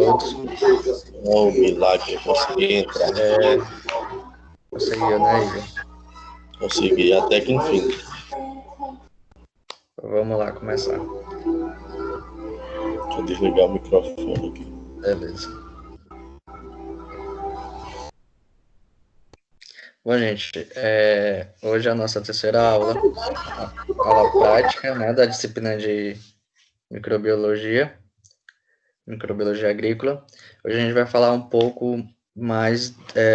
todos. Oh, milagre, consegui entrar. Conseguiu, né, Igor? Consegui, até que enfim. Vamos lá, começar. Deixa eu desligar o microfone aqui. Beleza. Bom, gente, hoje é a nossa terceira aula, aula prática, né, da disciplina de microbiologia agrícola. Hoje a gente vai falar um pouco mais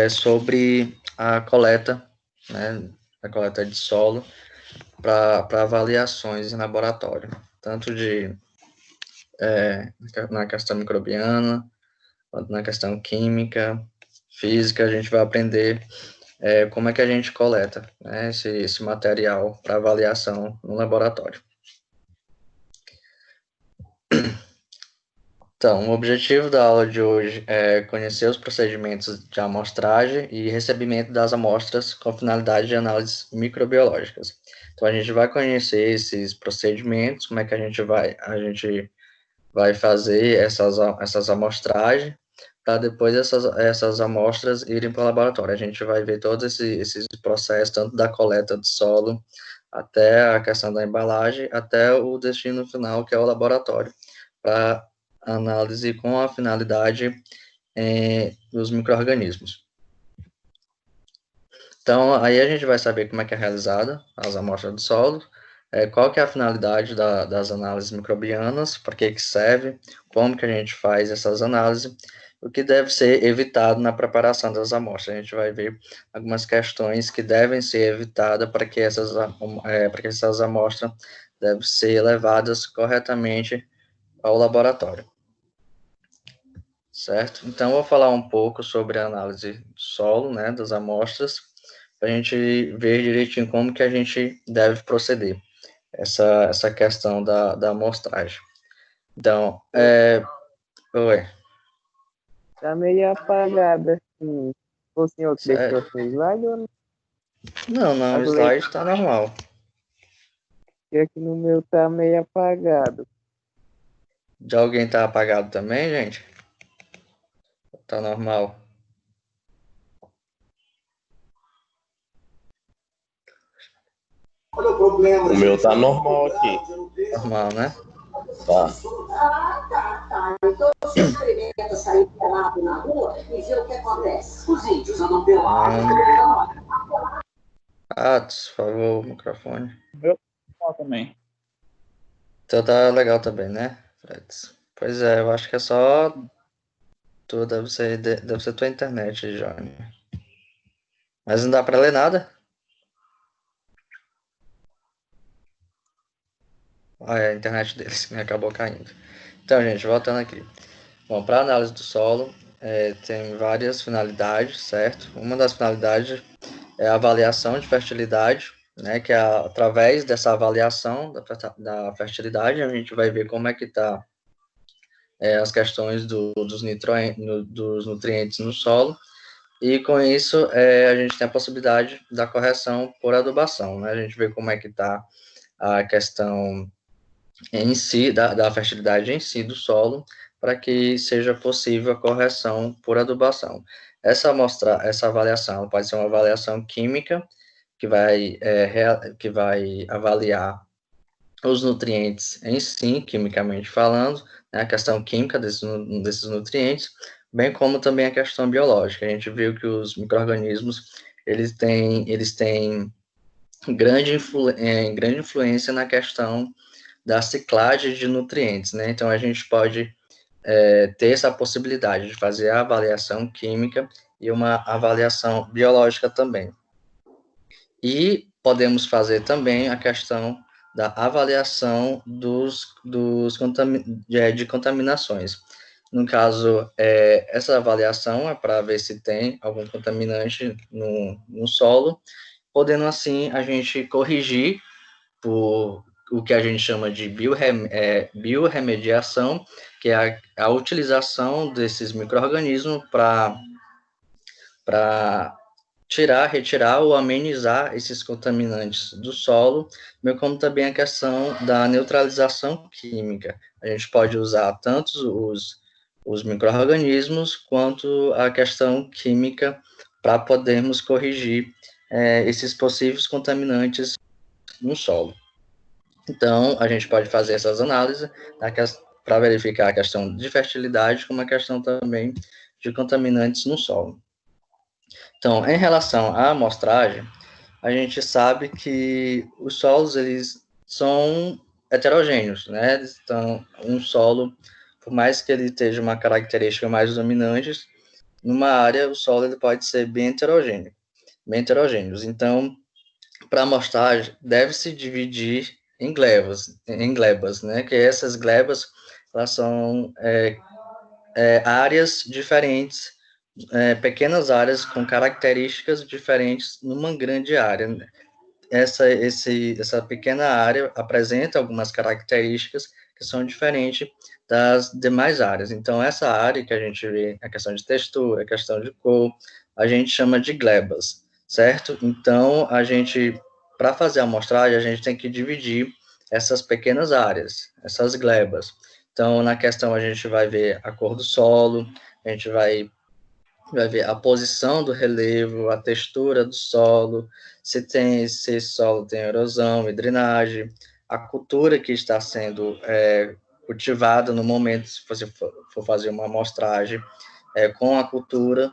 sobre a coleta, né, a coleta de solo para avaliações em laboratório, tanto na questão microbiana, quanto na questão química, física. A gente vai aprender como é que a gente coleta, né, esse material para avaliação no laboratório. Então, o objetivo da aula de hoje é conhecer os procedimentos de amostragem e recebimento das amostras com finalidade de análises microbiológicas. Então, a gente vai conhecer esses procedimentos, como é que a gente vai fazer essas amostragens, para depois essas amostras irem para o laboratório. A gente vai ver todos esses processos, tanto da coleta do solo, até a questão da embalagem, até o destino final, que é o laboratório, para análise com a finalidade dos micro-organismos. Então, aí a gente vai saber como é que é realizada as amostras do solo, qual que é a finalidade das análises microbianas, para que serve, como que a gente faz essas análises, o que deve ser evitado na preparação das amostras. A gente vai ver algumas questões que devem ser evitadas para que essas amostras devem ser levadas corretamente ao laboratório. Certo? Então, eu vou falar um pouco sobre a análise do solo, né, das amostras, para a gente ver direitinho como que a gente deve proceder, essa questão da amostragem. Então, Oi. Tá meio apagado, assim. O senhor que deixou seu slide ou não? Não, o slide está normal. Porque aqui no meu tá meio apagado. De alguém tá apagado também, gente? Tá normal? O meu tá normal aqui. Normal, né? Tá. Tá. Então você experimenta sair pelado na rua e ver o que acontece. Os índios andam pelados. Atos, por favor, o microfone. Eu também. Então tá legal também, né, Freds? Pois é, eu acho que é só tu, deve ser tua internet, Johnny. Mas não dá pra ler nada? A internet deles que acabou caindo. Então, gente, voltando aqui. Bom, para análise do solo, tem várias finalidades, certo? Uma das finalidades é a avaliação de fertilidade, né? Que é através dessa avaliação da fertilidade, a gente vai ver como é que está as questões dos nutrientes no solo. E com isso, a gente tem a possibilidade da correção por adubação, né? A gente vê como é que está a questão em si, da fertilidade em si do solo, para que seja possível a correção por adubação. Essa avaliação pode ser uma avaliação química, que vai avaliar os nutrientes em si, quimicamente falando, né, a questão química desses nutrientes, bem como também a questão biológica. A gente viu que os micro-organismos, eles têm grande influência na questão da ciclagem de nutrientes, né? Então, a gente pode ter essa possibilidade de fazer a avaliação química e uma avaliação biológica também. E podemos fazer também a questão da avaliação de contaminações. No caso, essa avaliação é para ver se tem algum contaminante no solo, podendo assim a gente corrigir por o que a gente chama de biorremediação, que é a utilização desses micro-organismos para retirar ou amenizar esses contaminantes do solo, bem como também a questão da neutralização química. A gente pode usar tanto os micro-organismos, quanto a questão química para podermos corrigir esses possíveis contaminantes no solo. Então, a gente pode fazer essas análises para verificar a questão de fertilidade, como a questão também de contaminantes no solo. Então, em relação à amostragem, a gente sabe que os solos, eles são heterogêneos, né? Então, um solo, por mais que ele esteja uma característica mais dominante, numa área, o solo ele pode ser bem heterogêneo, bem heterogêneos. Então, para amostragem, deve-se dividir em glebas, né? Que essas glebas, elas são áreas diferentes, pequenas áreas com características diferentes numa grande área. Essa pequena área apresenta algumas características que são diferentes das demais áreas. Então, essa área que a gente vê, a questão de textura, a questão de cor, a gente chama de glebas, certo? Então, para fazer a amostragem, a gente tem que dividir essas pequenas áreas, essas glebas. Então, na questão, a gente vai ver a cor do solo, a gente vai ver a posição do relevo, a textura do solo, se esse solo tem erosão e drenagem, a cultura que está sendo cultivada no momento, se você for fazer uma amostragem com a cultura,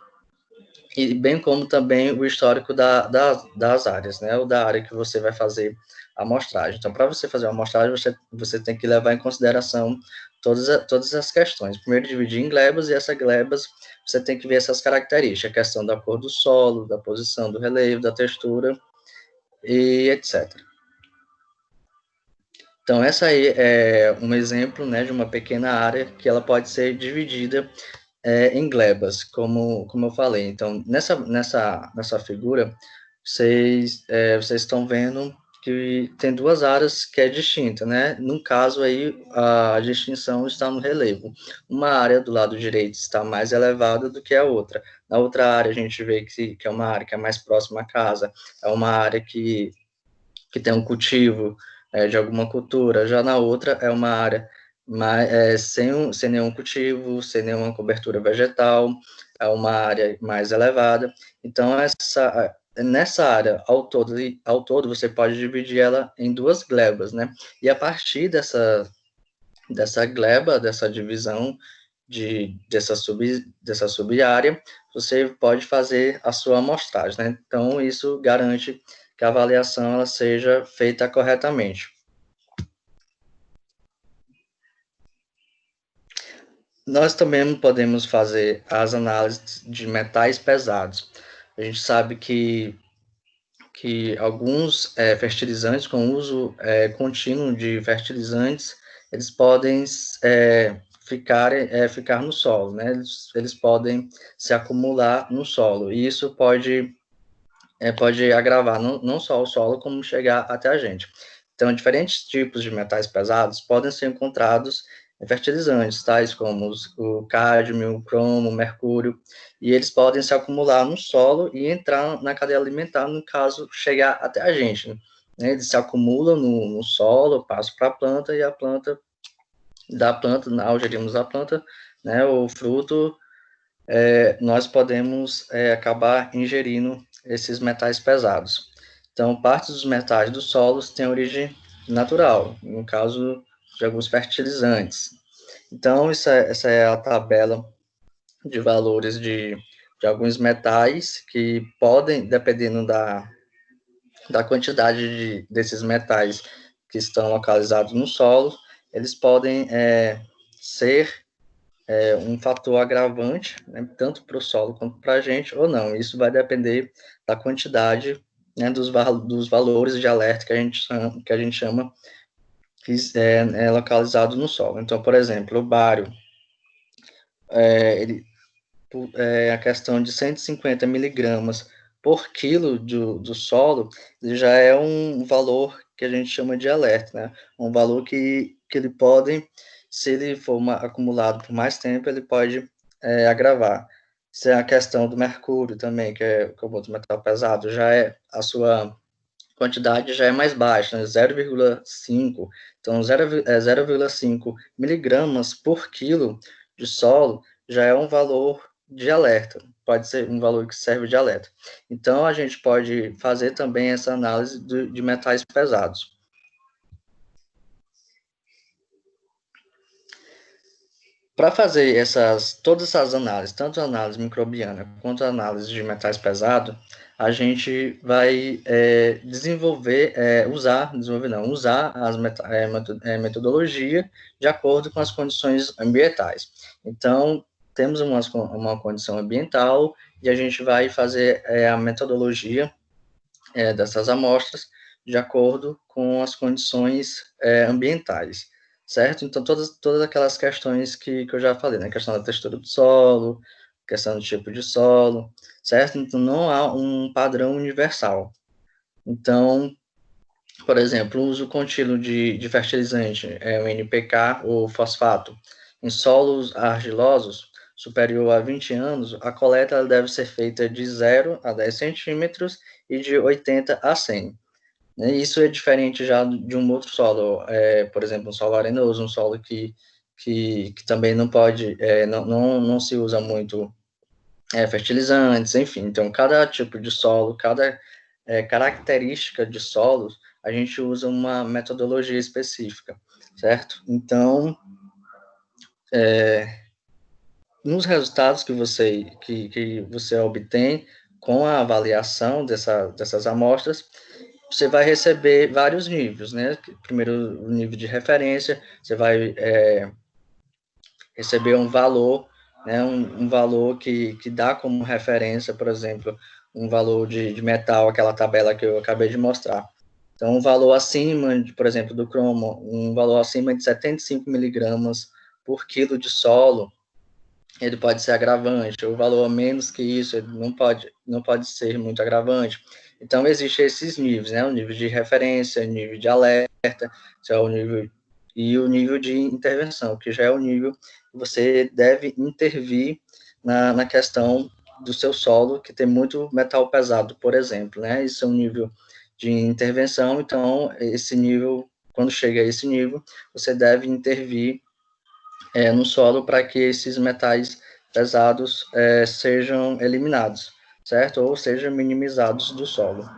e bem como também o histórico das áreas, né, ou da área que você vai fazer a amostragem. Então, para você fazer uma amostragem, você tem que levar em consideração todas as questões. Primeiro, dividir em glebas, e essas glebas você tem que ver essas características, a questão da cor do solo, da posição do relevo, da textura, e etc. Então, essa aí é um exemplo, né, de uma pequena área que ela pode ser dividida em glebas, como eu falei. Então, nessa figura, vocês estão vendo que tem duas áreas que é distinta, né? No caso aí, a distinção está no relevo. Uma área do lado direito está mais elevada do que a outra. Na outra área, a gente vê que é uma área que é mais próxima à casa, é uma área que tem um cultivo de alguma cultura. Já na outra, é uma área sem nenhum cultivo, sem nenhuma cobertura vegetal, é uma área mais elevada. Então, nessa área, ao todo, você pode dividir ela em duas glebas, né? E a partir dessa gleba, dessa divisão, dessa sub-área, você pode fazer a sua amostragem, né? Então, isso garante que a avaliação ela seja feita corretamente. Nós também podemos fazer as análises de metais pesados. A gente sabe que alguns fertilizantes, com uso contínuo de fertilizantes, eles podem ficar no solo, né? Eles podem se acumular no solo, e isso pode agravar não só o solo, como chegar até a gente. Então, diferentes tipos de metais pesados podem ser encontrados em fertilizantes, tais como o cádmio, o cromo, o mercúrio, e eles podem se acumular no solo e entrar na cadeia alimentar, no caso, chegar até a gente, né? Eles se acumulam no solo, passam para a planta, e a planta, ao gerirmos a planta, né, o fruto, nós podemos acabar ingerindo esses metais pesados. Então, parte dos metais dos solos tem origem natural, no caso de alguns fertilizantes. Então, essa é a tabela de valores de alguns metais que podem, dependendo da quantidade desses metais que estão localizados no solo, eles podem ser um fator agravante, né, tanto para o solo quanto para a gente, ou não. Isso vai depender da quantidade, né, dos valores de alerta que a gente chama que é localizado no solo. Então, por exemplo, o bário, a questão de 150 miligramas por quilo do solo, ele já é um valor que a gente chama de alerta, né? Um valor que ele pode, se ele for acumulado por mais tempo, ele pode agravar. Se é a questão do mercúrio também, que é como outro metal pesado, a sua quantidade já é mais baixa, né? 0,5. Então, 0,5 miligramas por quilo de solo já é um valor de alerta, pode ser um valor que serve de alerta. Então, a gente pode fazer também essa análise de metais pesados. Para fazer todas essas análises, tanto a análise microbiana quanto a análise de metais pesados, a gente vai usar as metodologia de acordo com as condições ambientais. Então, temos uma condição ambiental e a gente vai fazer a metodologia dessas amostras de acordo com as condições ambientais, certo? Então, todas aquelas questões que eu já falei, né? Questão da textura do solo, questão do tipo de solo, certo? Então, não há um padrão universal. Então, por exemplo, o uso contínuo de fertilizante, o NPK ou fosfato, em solos argilosos superior a 20 anos, a coleta ela deve ser feita de 0 a 10 centímetros e de 80 a 100. Isso é diferente já de um outro solo, por exemplo, um solo arenoso, um solo que também não pode, não se usa muito fertilizantes, enfim. Então, cada tipo de solo, cada característica de solos, a gente usa uma metodologia específica, certo? Então, nos resultados que você obtém com a avaliação dessas amostras, você vai receber vários níveis, né? Primeiro, o nível de referência, você vai receber um valor, né? Um valor que dá como referência, por exemplo, um valor de metal, aquela tabela que eu acabei de mostrar. Então, um valor acima, por exemplo, do cromo, um valor acima de 75 miligramas por quilo de solo, ele pode ser agravante, o valor menos que isso, ele não pode ser muito agravante. Então, existem esses níveis, né? O nível de referência, o nível de alerta, e o nível de intervenção, que já é o nível que você deve intervir na questão do seu solo, que tem muito metal pesado, por exemplo, né? Isso é um nível de intervenção, então, esse nível, quando chega a esse nível, você deve intervir no solo para que esses metais pesados sejam eliminados, certo? Ou sejam minimizados do solo.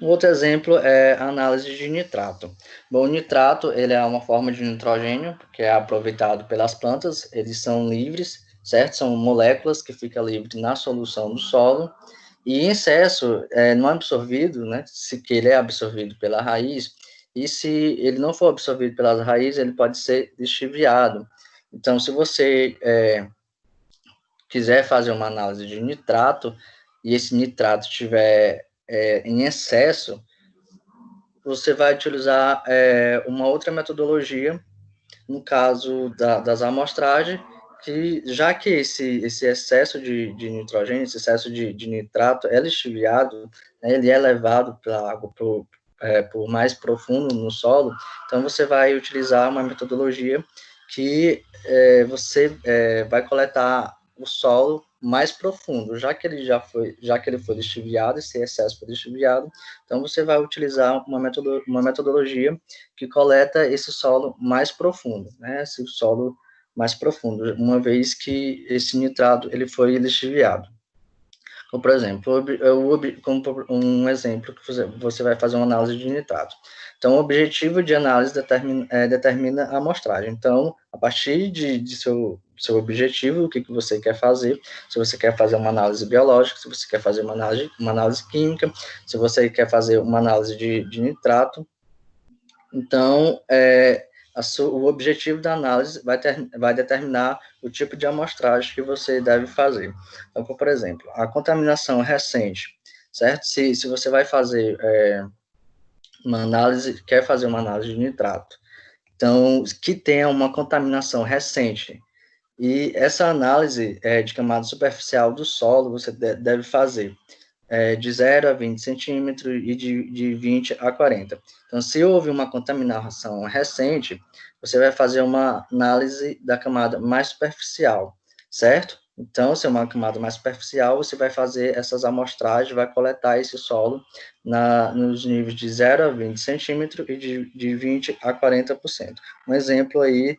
Um outro exemplo é a análise de nitrato. Bom, o nitrato ele é uma forma de nitrogênio que é aproveitado pelas plantas, eles são livres, certo? São moléculas que ficam livres na solução do solo, e em excesso, não absorvido, né? Se que ele é absorvido pela raiz, e se ele não for absorvido pelas raízes, ele pode ser lixiviado. Então, se você quiser fazer uma análise de nitrato, e esse nitrato estiver em excesso, você vai utilizar uma outra metodologia, no caso das amostragens, que já que esse excesso de nitrogênio, esse excesso de nitrato é lixiviado, né, ele é levado pela água por mais profundo no solo, então você vai utilizar uma metodologia que você vai coletar o solo mais profundo, já que ele foi lixiviado, esse excesso foi lixiviado, então você vai utilizar uma metodologia que coleta esse solo mais profundo, né? Esse solo mais profundo, uma vez que esse nitrato ele foi lixiviado. Então, por exemplo, como um exemplo que você vai fazer uma análise de nitrato. Então, o objetivo de análise determina a amostragem. Então, a partir de seu objetivo, o que você quer fazer, se você quer fazer uma análise biológica, se você quer fazer uma análise química, se você quer fazer uma análise de nitrato. Então, o objetivo da análise vai determinar o tipo de amostragem que você deve fazer. Então, por exemplo, a contaminação recente, certo? Se você vai fazer quer fazer uma análise de nitrato, então, que tenha uma contaminação recente, e essa análise de camada superficial do solo, você deve fazer de 0 a 20 centímetros e de 20 a 40. Então, se houve uma contaminação recente, você vai fazer uma análise da camada mais superficial, certo? Então, se é uma camada mais superficial, você vai fazer essas amostragens, vai coletar esse solo nos níveis de 0 a 20 centímetros e de 20 a 40%. Um exemplo aí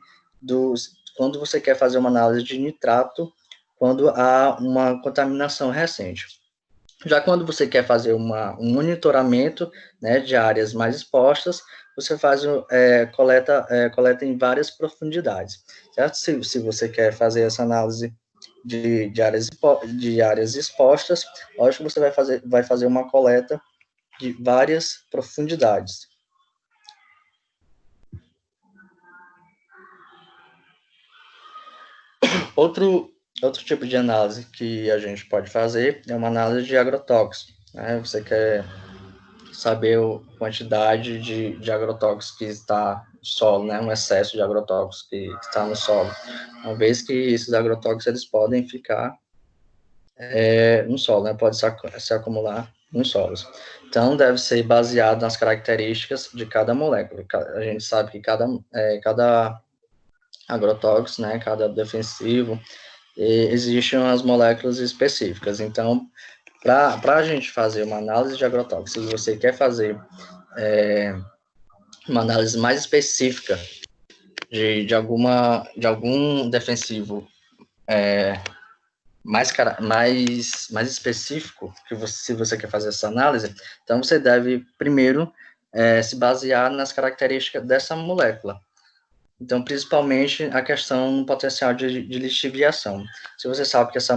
quando você quer fazer uma análise de nitrato, quando há uma contaminação recente. Já quando você quer fazer um monitoramento, né, de áreas mais expostas, você faz coleta em várias profundidades, certo? Se você quer fazer essa análise de áreas expostas, lógico que você vai fazer uma coleta de várias profundidades. Outro tipo de análise que a gente pode fazer é uma análise de agrotóxicos, né? Você quer saber a quantidade de agrotóxicos que está no solo, né? Um excesso de agrotóxicos que está no solo. Uma vez que esses agrotóxicos eles podem ficar no solo, né? Pode se acumular nos solos. Então, deve ser baseado nas características de cada molécula. A gente sabe que cada agrotóxico, né? Cada defensivo, existem umas moléculas específicas. Então, para a gente fazer uma análise de agrotóxicos, se você quer fazer uma análise mais específica de algum defensivo mais específico, se você quer fazer essa análise, então você deve primeiro se basear nas características dessa molécula. Então, principalmente a questão do potencial de lixiviação. Se você sabe que essa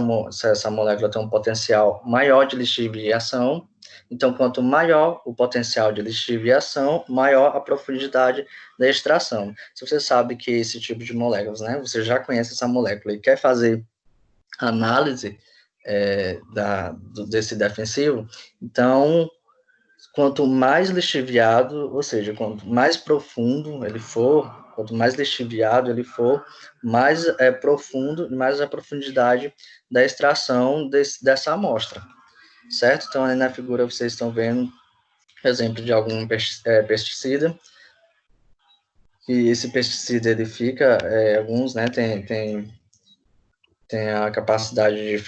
molécula tem um potencial maior de lixiviação, então, quanto maior o potencial de lixiviação, maior a profundidade da extração. Se você sabe que esse tipo de moléculas, né, você já conhece essa molécula e quer fazer análise desse defensivo, então, quanto mais lixiviado, ou seja, quanto mais profundo ele for, quanto mais lixiviado ele for, mais profundo, mais a profundidade da extração dessa amostra, certo? Então, aí na figura vocês estão vendo exemplo de algum pesticida, e esse pesticida, ele fica, alguns, né, tem a capacidade de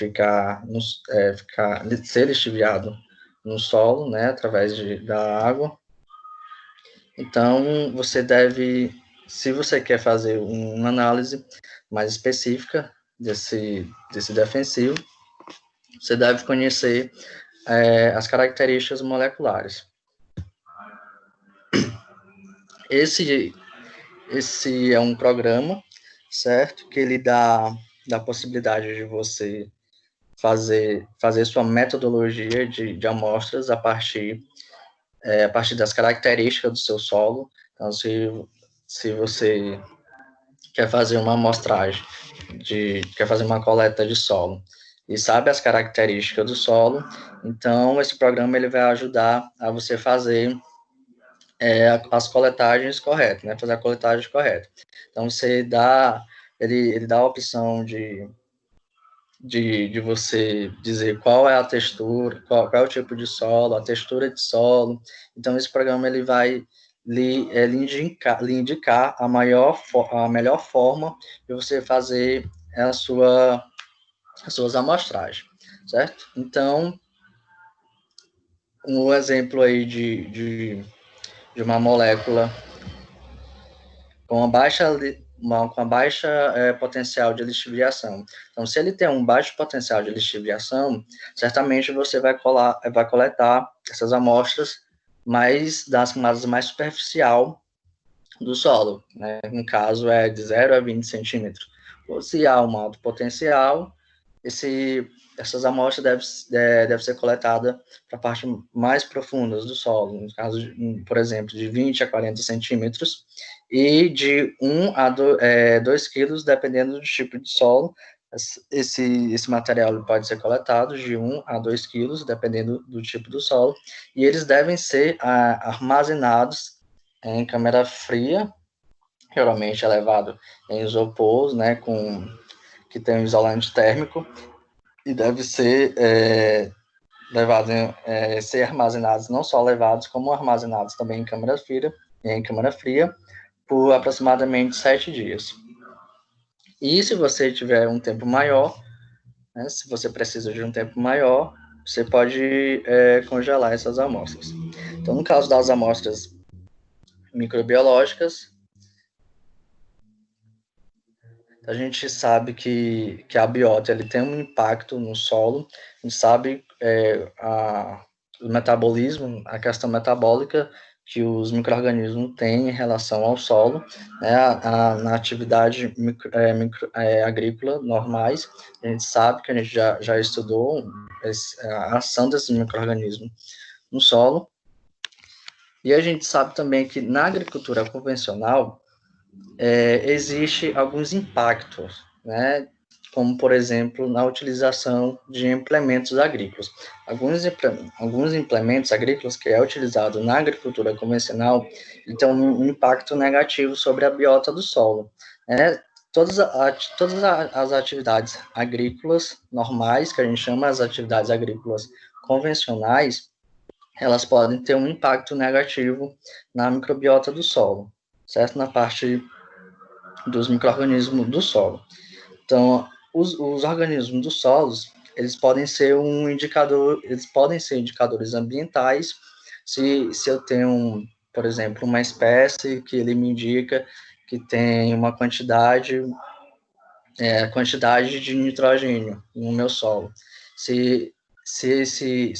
ser lixiviado no solo, né, através da água. Então, você deve, se você quer fazer uma análise mais específica desse defensivo, você deve conhecer as características moleculares. Esse é um programa, certo? Que ele dá a possibilidade de você fazer sua metodologia de amostras a partir das características do seu solo. Então, se você quer fazer uma amostragem, quer fazer uma coleta de solo e sabe as características do solo, então esse programa ele vai ajudar a você fazer as coletagens corretas, né? Fazer a coletagem correta. Então ele dá a opção de você dizer qual é a textura, qual é o tipo de solo, a textura de solo. Então, esse programa ele vai lhe indicar a melhor forma de você fazer as suas amostragens, certo? Então, um exemplo aí de uma molécula com uma baixa potencial de lixiviação. Então, se ele tem um baixo potencial de lixiviação, certamente você vai coletar essas amostras das camadas mais superficial do solo, né? No caso, de 0 a 20 centímetros. Ou se há um alto potencial, essas amostras devem ser coletadas para partes mais profundas do solo, no caso, por exemplo, de 20 a 40 centímetros, e de 1 a 2 quilos, dependendo do tipo de solo. Esse material pode ser coletado de 1 a 2 quilos, dependendo do tipo do solo, e eles devem ser armazenados em câmara fria, geralmente é levado em isopor, né, que tem um isolante térmico, e deve ser ser armazenados, não só levados, como armazenados também em câmara fria, por aproximadamente 7 dias. E se você tiver um tempo maior, né? Se você precisa de um tempo maior, você pode congelar essas amostras. Então, no caso das amostras microbiológicas, a gente sabe que a biota ele tem um impacto no solo, a gente sabe o metabolismo, a questão metabólica que os micro-organismos têm em relação ao solo, né, na atividade agrícola normais, a gente sabe que a gente já estudou a ação desses micro-organismos no solo, e a gente sabe também que na agricultura convencional, existe alguns impactos, né? Como, por exemplo, na utilização de implementos agrícolas. Alguns implementos agrícolas que é utilizado na agricultura convencional têm um impacto negativo sobre a biota do solo, né? Todas as atividades agrícolas normais, que a gente chama as atividades agrícolas convencionais, elas podem ter um impacto negativo na microbiota do solo, certo? Na parte dos micro-organismos do solo. Então, os organismos dos solos, eles podem ser indicadores ambientais, se eu tenho, por exemplo, uma espécie que ele me indica que tem uma quantidade de nitrogênio no meu solo. Se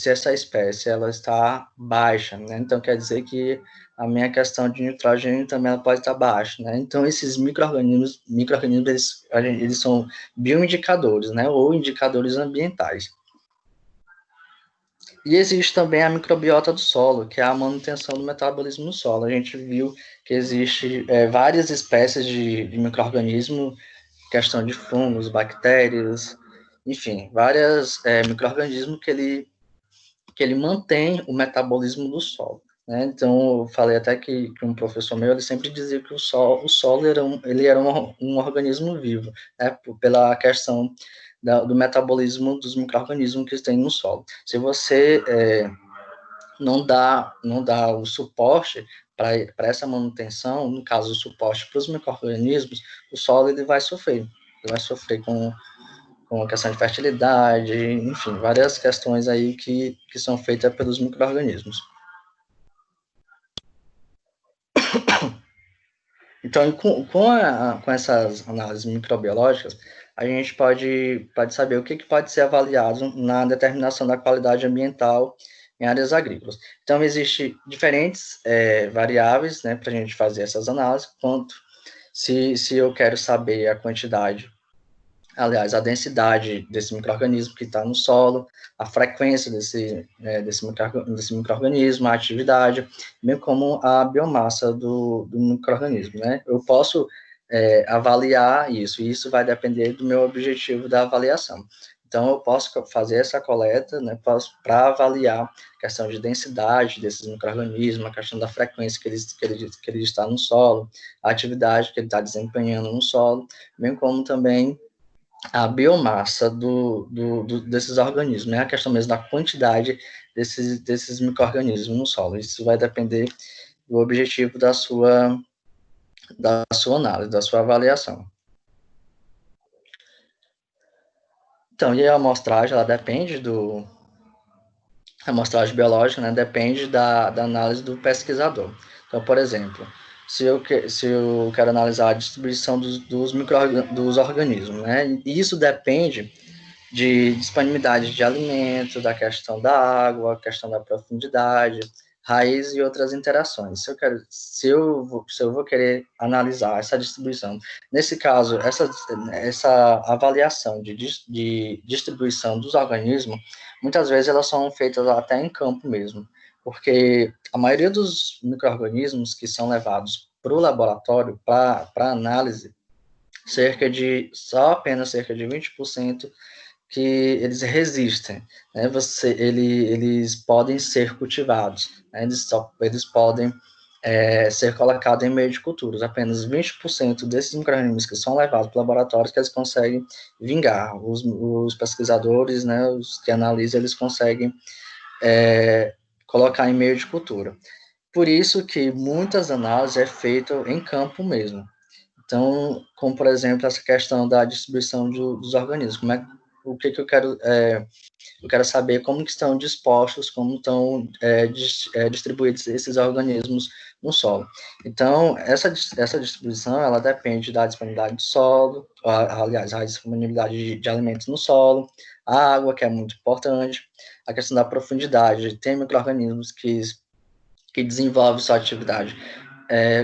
essa espécie ela está baixa, né? Então quer dizer que a minha questão de nitrogênio também ela pode estar baixa, né? Então esses micro-organismos eles são bioindicadores, né? Ou indicadores ambientais. E existe também a microbiota do solo, que é a manutenção do metabolismo no solo. A gente viu que existe várias espécies de micro-organismos, questão de fungos, bactérias, enfim, vários micro-organismos que ele mantém o metabolismo do solo, né? Então, eu falei até que um professor meu, ele sempre dizia que o solo ele era um organismo vivo, né? Pela questão do metabolismo dos micro-organismos que tem no solo. Se você não dá o suporte para essa manutenção, no caso, o suporte para os micro-organismos, o solo ele vai sofrer com a questão de fertilidade, enfim, várias questões aí que são feitas pelos micro-organismos. Então, com essas análises microbiológicas, a gente pode saber o que pode ser avaliado na determinação da qualidade ambiental em áreas agrícolas. Então, existem diferentes variáveis, né, para a gente fazer essas análises, quanto se eu quero saber a quantidade, aliás, a densidade desse micro-organismo que está no solo, a frequência desse micro-organismo, a atividade, bem como a biomassa do micro-organismo, né? Eu posso avaliar isso, e isso vai depender do meu objetivo da avaliação. Então, eu posso fazer essa coleta, né, para avaliar a questão de densidade desses micro-organismos, a questão da frequência que ele está no solo, a atividade que ele está desempenhando no solo, bem como também a biomassa desses organismos, né? A questão mesmo da quantidade desses micro-organismos no solo. Isso vai depender do objetivo da sua análise, da sua avaliação. Então, e a amostragem, ela depende a amostragem biológica, né? Depende da análise do pesquisador. Então, por exemplo, se eu quero analisar a distribuição dos organismos, né? E isso depende de disponibilidade de alimentos, da questão da água, a questão da profundidade, raiz e outras interações. Se eu vou querer analisar essa distribuição, nesse caso, essa avaliação de distribuição dos organismos, muitas vezes elas são feitas até em campo mesmo, porque a maioria dos micro-organismos que são levados para o laboratório para análise, apenas cerca de 20% que eles resistem, né? Eles podem ser cultivados, né? Eles podem ser colocados em meio de culturas. Apenas 20% desses micro-organismos que são levados para laboratórios que eles conseguem vingar. Os pesquisadores, né, os que analisam, eles conseguem colocar em meio de cultura. Por isso que muitas análises é feito em campo mesmo. Então, como por exemplo, essa questão da distribuição dos organismos, o que eu quero saber como que estão dispostos, como estão distribuídos esses organismos no solo. Então, essa distribuição, ela depende da disponibilidade do solo, aliás, a disponibilidade de alimentos no solo, a água, que é muito importante, a questão da profundidade, tem micro-organismos que desenvolvem sua atividade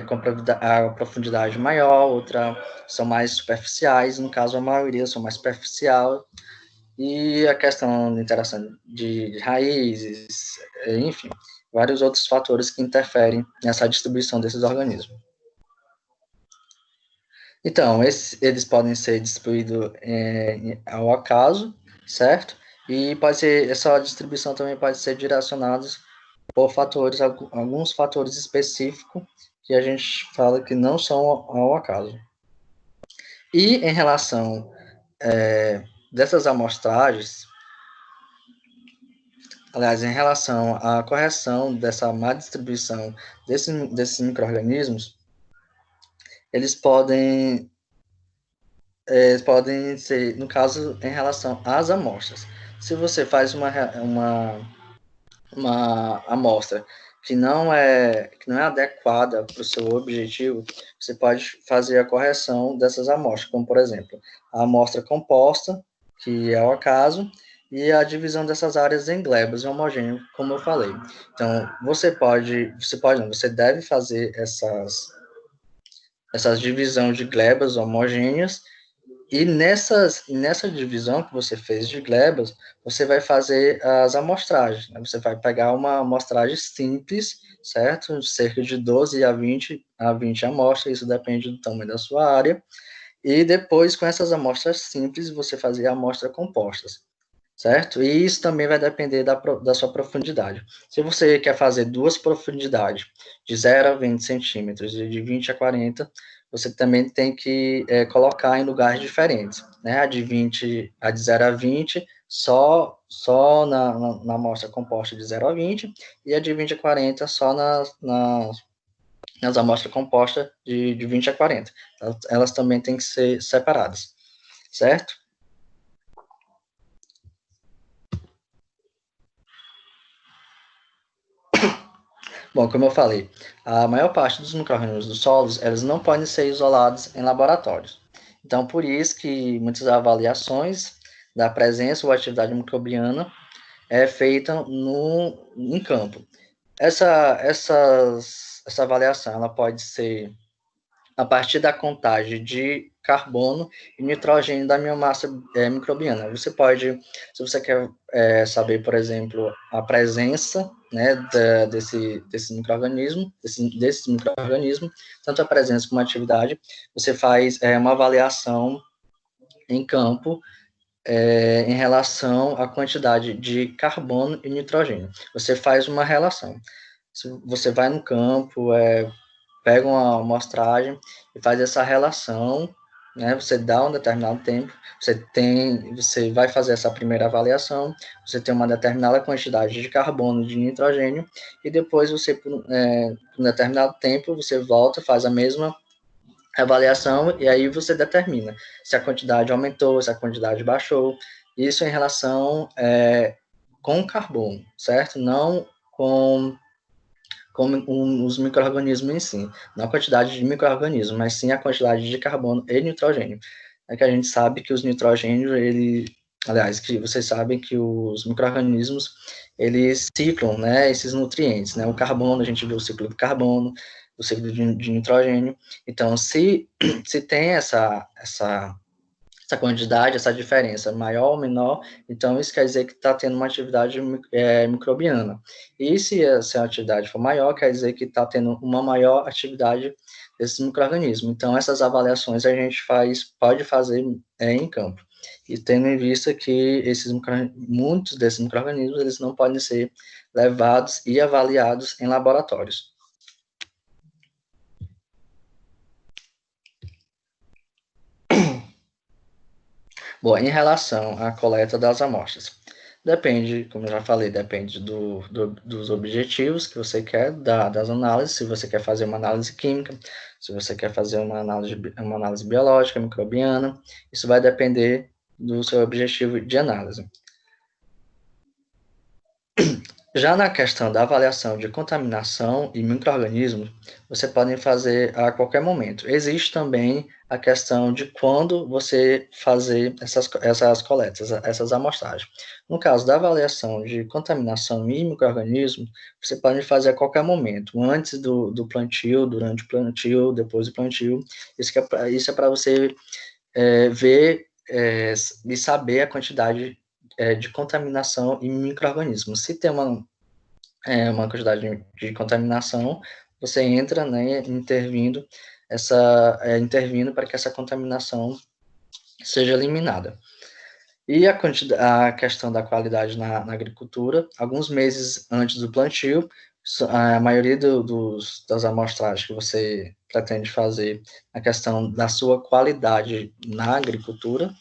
com a profundidade maior, outra são mais superficiais, no caso a maioria são mais superficial, e a questão da interação de raízes, enfim, vários outros fatores que interferem nessa distribuição desses organismos. Então, eles podem ser distribuídos ao acaso, certo? E essa distribuição também pode ser direcionada por alguns fatores específicos que a gente fala que não são ao acaso. E em relação dessas amostragens, aliás, em relação à correção dessa má distribuição desses micro-organismos, eles podem ser, no caso, em relação às amostras. Se você faz uma amostra que não é adequada para o seu objetivo, você pode fazer a correção dessas amostras, como, por exemplo, a amostra composta, que é o acaso, e a divisão dessas áreas em glebas e homogêneos, como eu falei. Então, você deve fazer essas divisões de glebas homogêneas, e nessa divisão que você fez de glebas, você vai fazer as amostragens, né? Você vai pegar uma amostragem simples, certo? Cerca de 12 a 20 amostras, isso depende do tamanho da sua área, e depois, com essas amostras simples, você fazer amostras compostas, certo? E isso também vai depender da sua profundidade. Se você quer fazer duas profundidades, de 0 a 20 centímetros e de 20 a 40, você também tem que colocar em lugares diferentes, né? A de 0 a 20, só na amostra composta de 0 a 20, e a de 20 a 40 só nas amostras compostas de 20 a 40. Elas também têm que ser separadas, certo? Bom, como eu falei, a maior parte dos micro-organismos dos solos, eles não podem ser isolados em laboratórios. Então, por isso que muitas avaliações da presença ou atividade microbiana é feita em campo. Essa avaliação, ela pode ser a partir da contagem de carbono e nitrogênio da biomassa microbiana. Você pode, se você quer saber, por exemplo, a presença, né, desses micro-organismos, tanto a presença como a atividade, você faz uma avaliação em campo em relação à quantidade de carbono e nitrogênio. Você faz uma relação. Você vai no campo, pega uma amostragem e faz essa relação, né? Você dá um determinado tempo, você vai fazer essa primeira avaliação, você tem uma determinada quantidade de carbono e de nitrogênio, e depois você, por um determinado tempo, você volta, faz a mesma avaliação, e aí você determina se a quantidade aumentou, se a quantidade baixou, isso em relação com o carbono, certo? Não com os micro-organismos em si, não a quantidade de micro-organismos, mas sim a quantidade de carbono e nitrogênio. É que a gente sabe que os nitrogênios, que vocês sabem que os micro-organismos, eles ciclam, né, esses nutrientes, né, o carbono, a gente vê o ciclo do carbono, o ciclo de nitrogênio. Então, se tem essa quantidade, essa diferença maior ou menor, então isso quer dizer que está tendo uma atividade microbiana. E se essa atividade for maior, quer dizer que está tendo uma maior atividade desses micro-organismos. Então, essas avaliações a gente pode fazer em campo. E tendo em vista que muitos desses micro-organismos, eles não podem ser levados e avaliados em laboratórios. Bom, em relação à coleta das amostras, depende, como eu já falei, depende dos objetivos que você quer das análises, se você quer fazer uma análise química, se você quer fazer uma análise biológica, microbiana, isso vai depender do seu objetivo de análise. Já na questão da avaliação de contaminação e micro-organismos, você pode fazer a qualquer momento. Existe também a questão de quando você fazer essas coletas, essas amostragens. No caso da avaliação de contaminação e micro-organismos, você pode fazer a qualquer momento, antes do plantio, durante o plantio, depois do plantio. Isso é para você ver e saber a quantidade de contaminação e micro-organismos. Se tem uma quantidade de contaminação, você entra, né, intervindo para que essa contaminação seja eliminada. E a questão da qualidade na agricultura, alguns meses antes do plantio, a maioria das amostragens que você pretende fazer, a questão da sua qualidade na agricultura,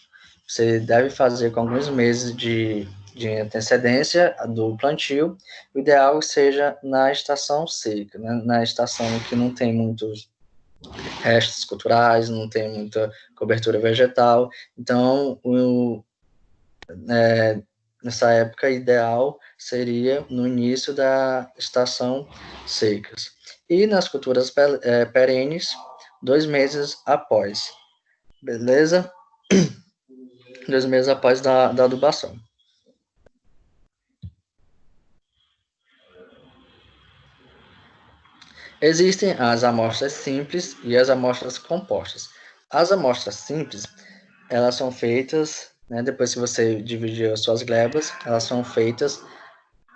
você deve fazer com alguns meses de antecedência do plantio. O ideal é que seja na estação seca, né? Na estação que não tem muitos restos culturais, não tem muita cobertura vegetal. Então, nessa época ideal seria no início da estação secas. E nas culturas perenes, 2 meses após. Beleza? 2 meses após da adubação. Existem as amostras simples e as amostras compostas. As amostras simples, elas são feitas, né, depois que você dividir as suas glebas, elas são feitas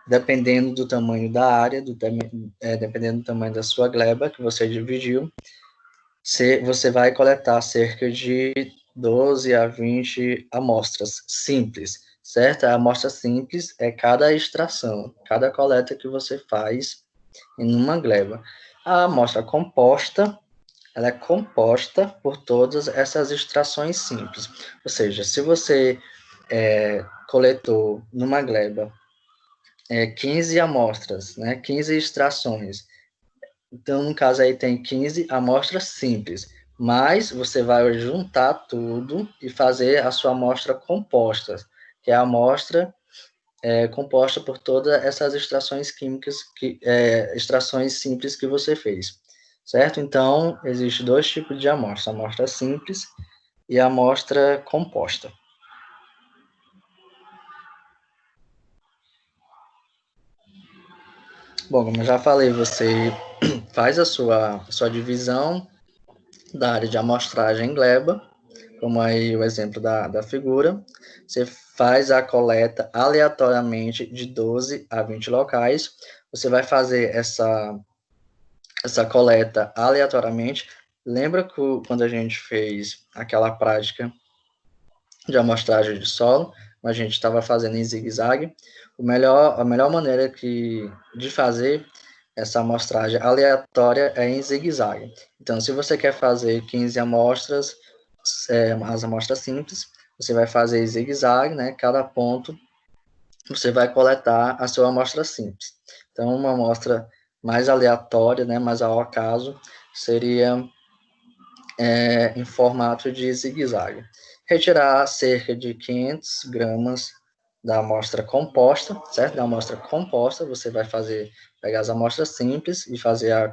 dependendo do tamanho da área, dependendo do tamanho da sua gleba que você dividiu, você vai coletar cerca de 12 a 20 amostras simples, certo? A amostra simples é cada extração, cada coleta que você faz em uma gleba. A amostra composta, ela é composta por todas essas extrações simples. Ou seja, se você coletou numa gleba 15 amostras, né, 15 extrações, então, no caso aí tem 15 amostras simples, mas você vai juntar tudo e fazer a sua amostra composta, que é a amostra composta por todas essas extrações químicas, extrações simples que você fez, certo? Então, existe 2 tipos de amostra, a amostra simples e a amostra composta. Bom, como eu já falei, você faz a sua divisão da área de amostragem em gleba, como aí o exemplo da figura. Você faz a coleta aleatoriamente de 12 a 20 locais. Você vai fazer essa coleta aleatoriamente. Lembra que quando a gente fez aquela prática de amostragem de solo, a gente estava fazendo em zigue-zague? A melhor maneira de fazer essa amostragem aleatória é em zigue-zague. Então, se você quer fazer 15 amostras, as amostras simples, você vai fazer em zigue-zague, né? Cada ponto você vai coletar a sua amostra simples. Então, uma amostra mais aleatória, né, mais ao acaso, seria em formato de zigue-zague. Retirar cerca de 500 gramas da amostra composta, certo? Da amostra composta, você vai pegar as amostras simples e fazer a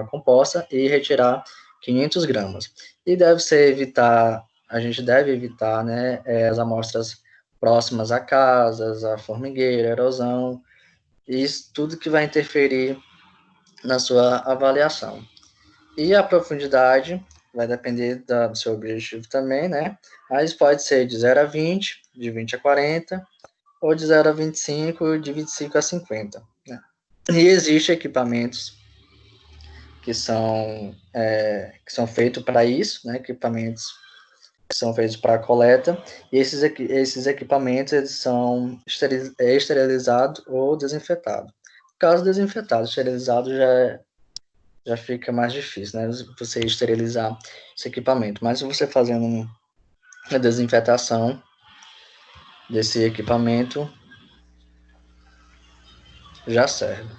composta e retirar 500 gramas. E a gente deve evitar, né, as amostras próximas a casas, a formigueira, erosão, isso tudo que vai interferir na sua avaliação. E a profundidade vai depender do seu objetivo também, né? Mas pode ser de 0 a 20, de 20 a 40, ou de 0 a 25, de 25 a 50. Né? E existem equipamentos que são feitos para isso, né? Equipamentos que são feitos para coleta, e esses equipamentos eles são esterilizados ou desinfetados. No caso desinfetado, esterilizado já fica mais difícil, né? Você esterilizar esse equipamento. Mas se você fazendo a desinfetação desse equipamento, já serve.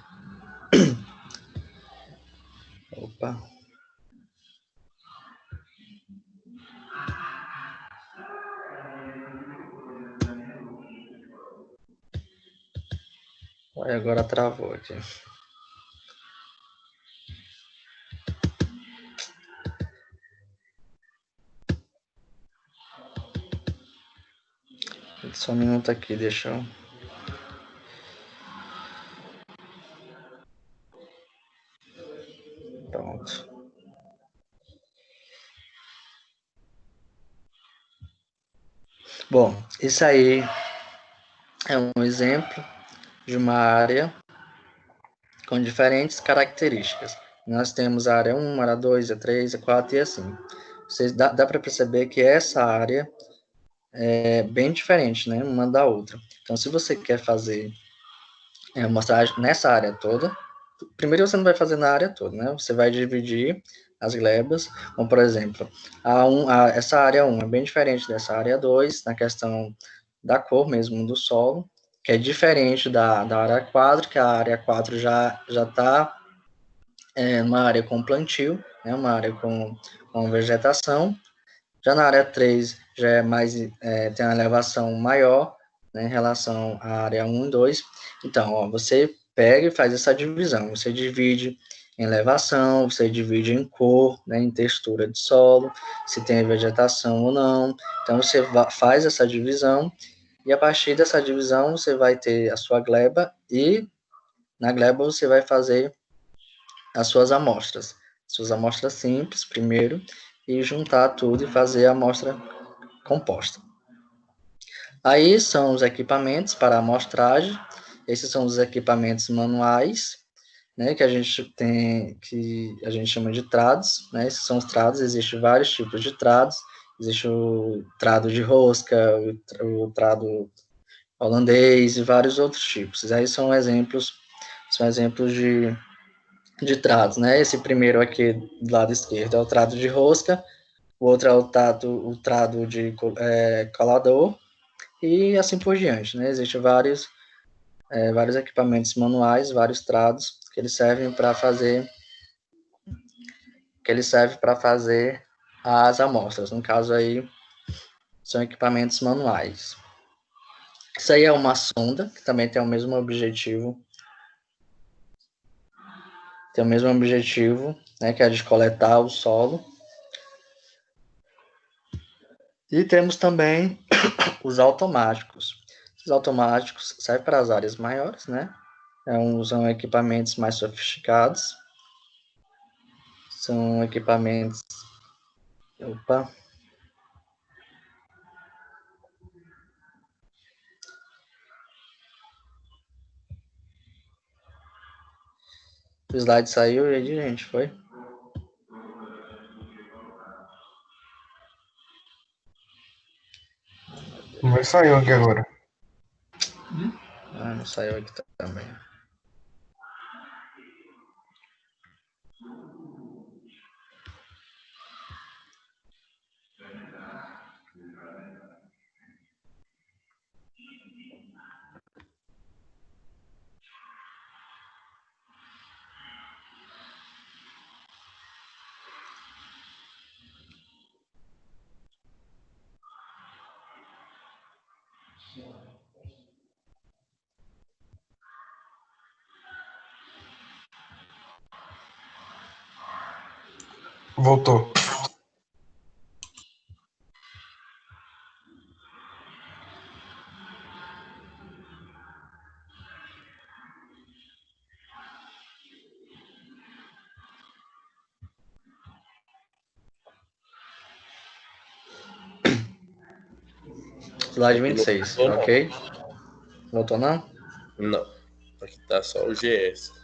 Opa. Aí agora travou aqui. Só um minuto aqui, deixa eu... Pronto. Bom, isso aí é um exemplo de uma área com diferentes características. Nós temos a área 1, a área 2, a 3, a 4 e assim. Dá para perceber que essa área é bem diferente, né, uma da outra. Então, se você quer fazer amostragem nessa área toda, primeiro você não vai fazer na área toda, né? Você vai dividir as glebas, como por exemplo, essa área 1 é bem diferente dessa área 2, na questão da cor mesmo do solo, que é diferente da área 4, que a área 4 já está numa área com plantio, né? Uma área com vegetação. Já na área 3 já é mais, tem uma elevação maior, né, em relação à área 1 e 2. Então, ó, você pega e faz essa divisão. Você divide em elevação, você divide em cor, né, em textura de solo, se tem vegetação ou não. Então, você faz essa divisão e a partir dessa divisão você vai ter a sua gleba e na gleba você vai fazer as suas amostras. Suas amostras simples primeiro e juntar tudo e fazer a amostra composta. Aí são os equipamentos para amostragem. Esses são os equipamentos manuais, né, que a gente chama de trados, né? Esses são os trados. Existem vários tipos de trados. Existe o trado de rosca, o trado holandês e vários outros tipos. Aí são exemplos de trados, né? Esse primeiro aqui do lado esquerdo é o trado de rosca, o outro é o trado de colador, e assim por diante, né? Existem vários equipamentos manuais, vários trados que eles servem para fazer as amostras. No caso aí são equipamentos manuais. Isso aí é uma sonda que também tem o mesmo objetivo, né, que é de coletar o solo. E temos também os automáticos. Os automáticos servem para as áreas maiores, né? São equipamentos mais sofisticados. São equipamentos... Opa! O slide saiu aí, gente, foi? Vai sair aqui agora. Ah, não saiu aqui também. Voltou. Slide 26, ok? Voltou não? Não. Aqui tá só o GS.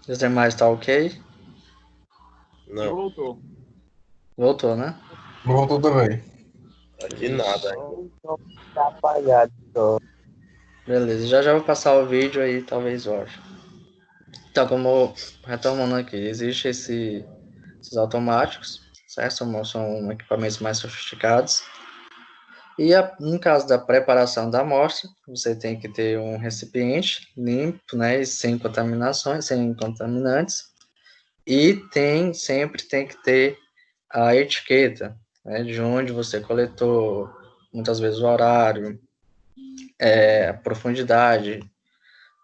Os demais tá ok? Não, Voltou. Voltou, né? Voltou também. aqui nada. Só tá apagado só. Beleza, já vou passar o vídeo aí, talvez volte. Então, como retomando aqui, existem esses automáticos, certo? São equipamentos mais sofisticados. E no caso da preparação da amostra, você tem que ter um recipiente limpo, né, e sem contaminações, sem contaminantes, e sempre tem que ter a etiqueta, né, de onde você coletou, muitas vezes o horário, a profundidade,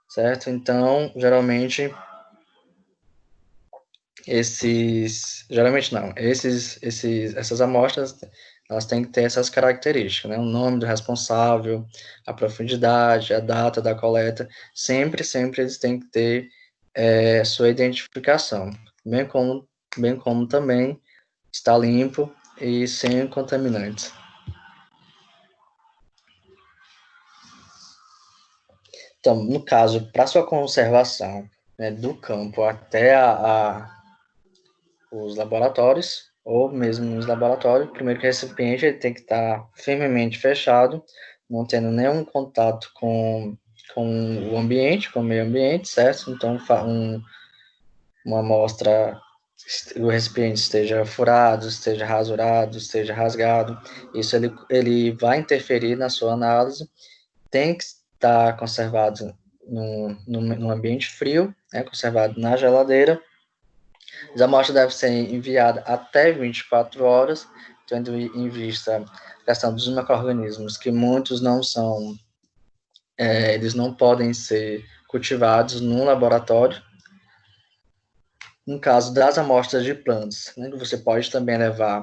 certo? Então, geralmente não, essas amostras, elas têm que ter essas características, né? O nome do responsável, a profundidade, a data da coleta, sempre eles têm que ter sua identificação, bem como também está limpo e sem contaminantes. Então, no caso, para sua conservação, né, do campo até os laboratórios, ou mesmo nos laboratórios, primeiro que o recipiente ele tem que estar firmemente fechado, não tendo nenhum contato com o ambiente, com o meio ambiente, certo? Então, uma amostra, o recipiente esteja furado, esteja rasurado, esteja rasgado, isso ele vai interferir na sua análise, tem que estar conservado num ambiente frio, né, conservado na geladeira. As amostras devem ser enviadas até 24 horas, tendo em vista a questão dos micro-organismos, que muitos não são, eles não podem ser cultivados no laboratório. No caso das amostras de plantas, né, você pode também levar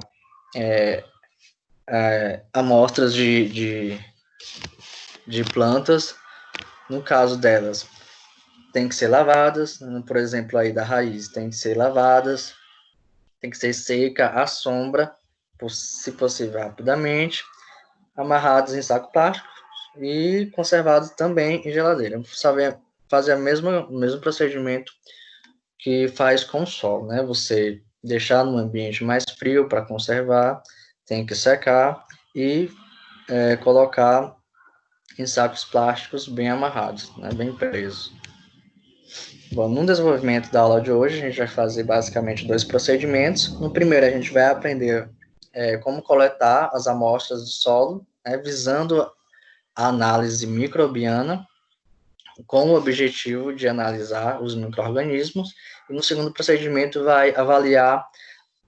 amostras de plantas, no caso delas, tem que ser lavadas, por exemplo, aí da raiz, tem que ser lavadas, tem que ser seca à sombra, se possível rapidamente, amarrados em saco plástico e conservados também em geladeira. Fazer o mesmo procedimento que faz com o sol, né? Você deixar no ambiente mais frio para conservar, tem que secar e colocar em sacos plásticos bem amarrados, né? Bem presos. Bom, no desenvolvimento da aula de hoje, a gente vai fazer basicamente 2 procedimentos. No primeiro, a gente vai aprender como coletar as amostras do solo, né, visando a análise microbiana, com o objetivo de analisar os micro-organismos. E no segundo procedimento, vai avaliar,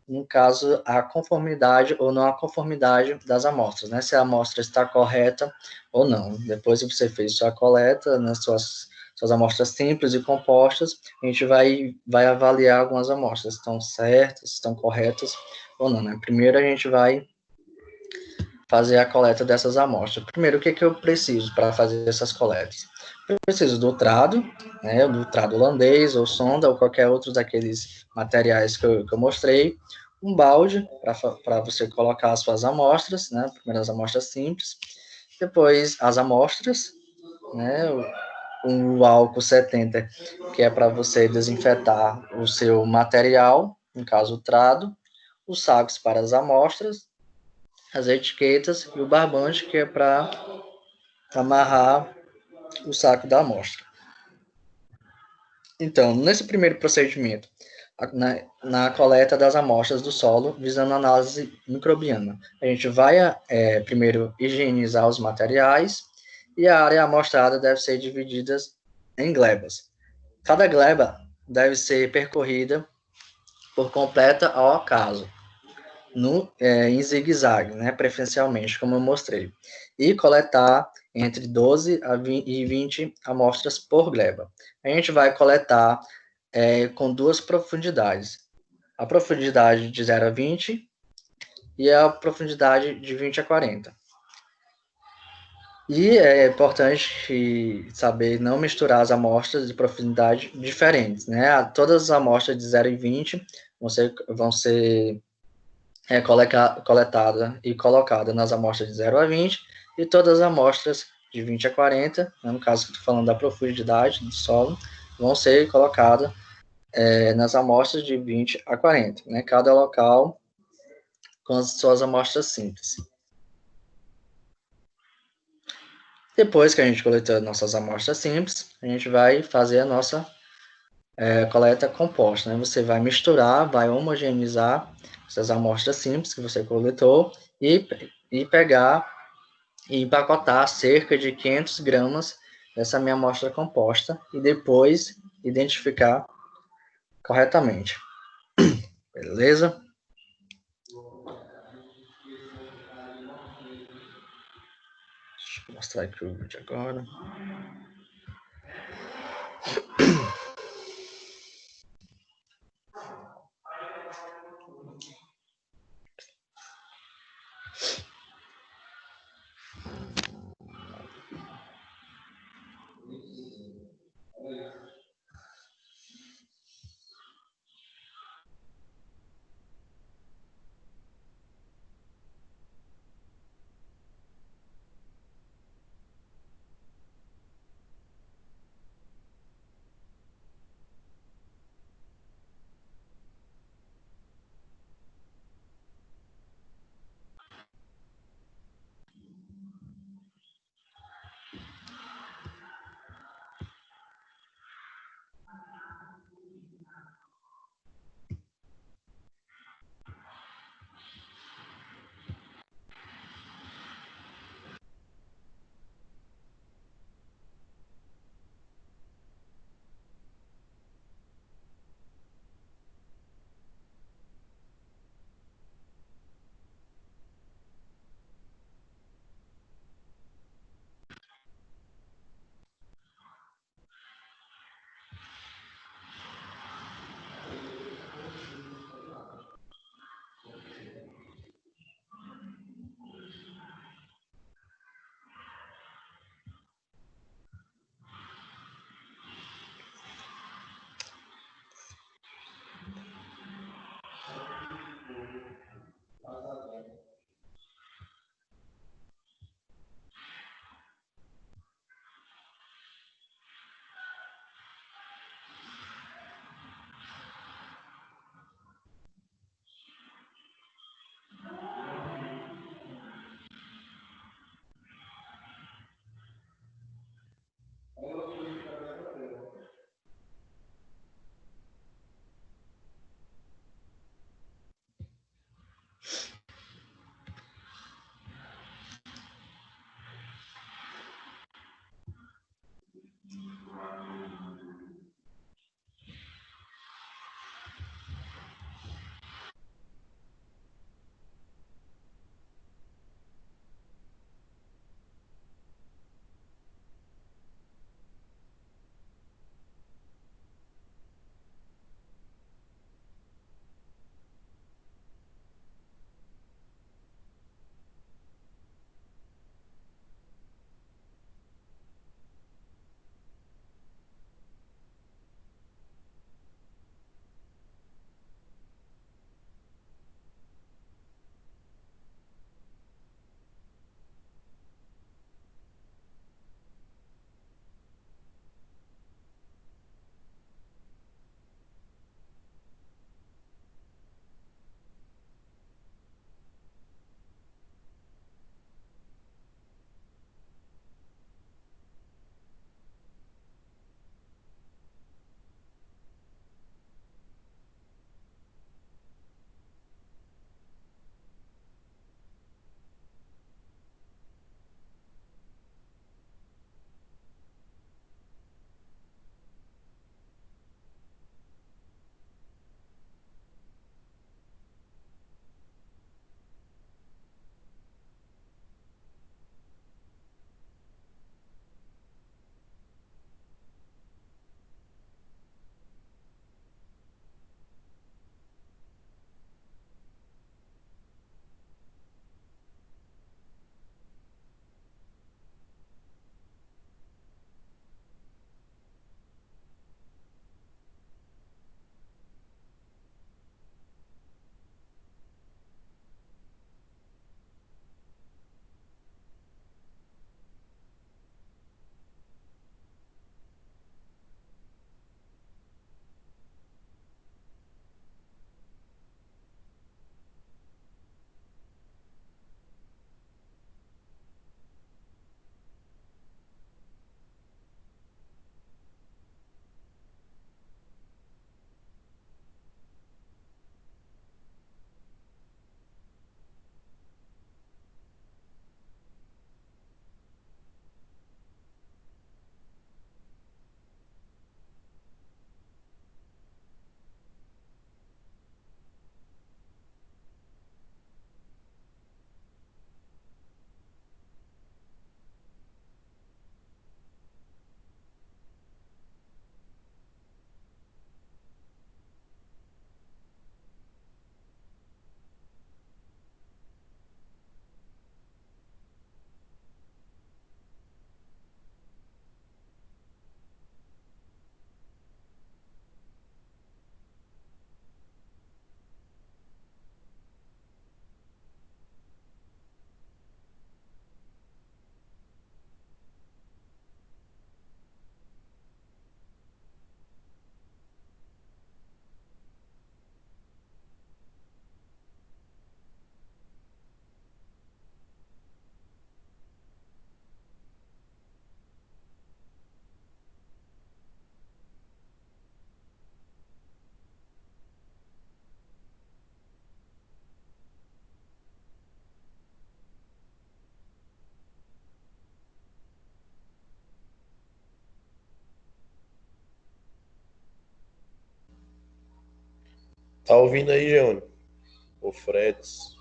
no caso, a conformidade ou não a conformidade das amostras, né, se a amostra está correta ou não. Depois que você fez sua coleta, nas suas amostras simples e compostas, a gente vai avaliar algumas amostras, se estão certas, se estão corretas ou não, né? Primeiro a gente vai fazer a coleta dessas amostras. Primeiro, o que eu preciso para fazer essas coletas? Eu preciso do trado, né, do trado holandês, ou sonda, ou qualquer outro daqueles materiais que eu mostrei, um balde para você colocar as suas amostras, né, primeiro as amostras simples, depois as amostras, né, o álcool 70, que é para você desinfetar o seu material, no caso o trado, os sacos para as amostras, as etiquetas e o barbante, que é para amarrar o saco da amostra. Então, nesse primeiro procedimento, na coleta das amostras do solo, visando a análise microbiana, a gente vai primeiro higienizar os materiais e a área amostrada deve ser dividida em glebas. Cada gleba deve ser percorrida por completa ao acaso, em zigue-zague, né, preferencialmente, como eu mostrei, e coletar entre 12 e 20 amostras por gleba. A gente vai coletar com 2 profundidades, a profundidade de 0 a 20 e a profundidade de 20 a 40. E é importante saber não misturar as amostras de profundidade diferentes, né? Todas as amostras de 0 e 20 vão ser coletada e colocada nas amostras de 0 a 20 e todas as amostras de 20 a 40, né, no caso que estou falando da profundidade do solo, vão ser colocadas nas amostras de 20 a 40, né, cada local com as suas amostras simples. Depois que a gente coletou nossas amostras simples, a gente vai fazer a nossa coleta composta, né? Você vai misturar, vai homogeneizar essas amostras simples que você coletou e pegar e empacotar cerca de 500 gramas dessa minha amostra composta e depois identificar corretamente. Beleza? Deixa eu mostrar aqui o vídeo agora. Tá ouvindo aí, Júnior? O Freds.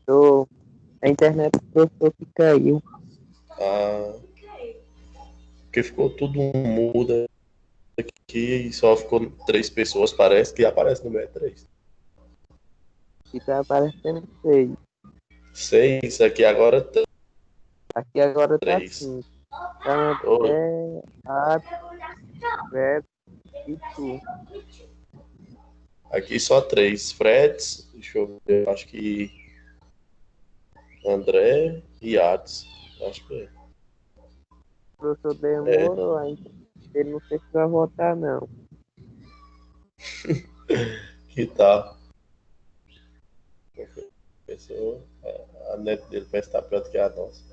Tô... A internet do professor que caiu. Ah, porque ficou tudo mudo aqui e só ficou 3 pessoas, parece que aparece no meio 3. E tá aparecendo 6. 6, aqui agora tá Aqui agora tá 3. 5. Tá Oi. André, Atos, Fred e tu. Aqui só 3. Freds, deixa eu ver, acho que André e Atos. Acho que O professor é. demorou, ainda. Ele não sei se vai votar, não. Que tal? Pessoa, a net dele parece estar pior do que a nossa.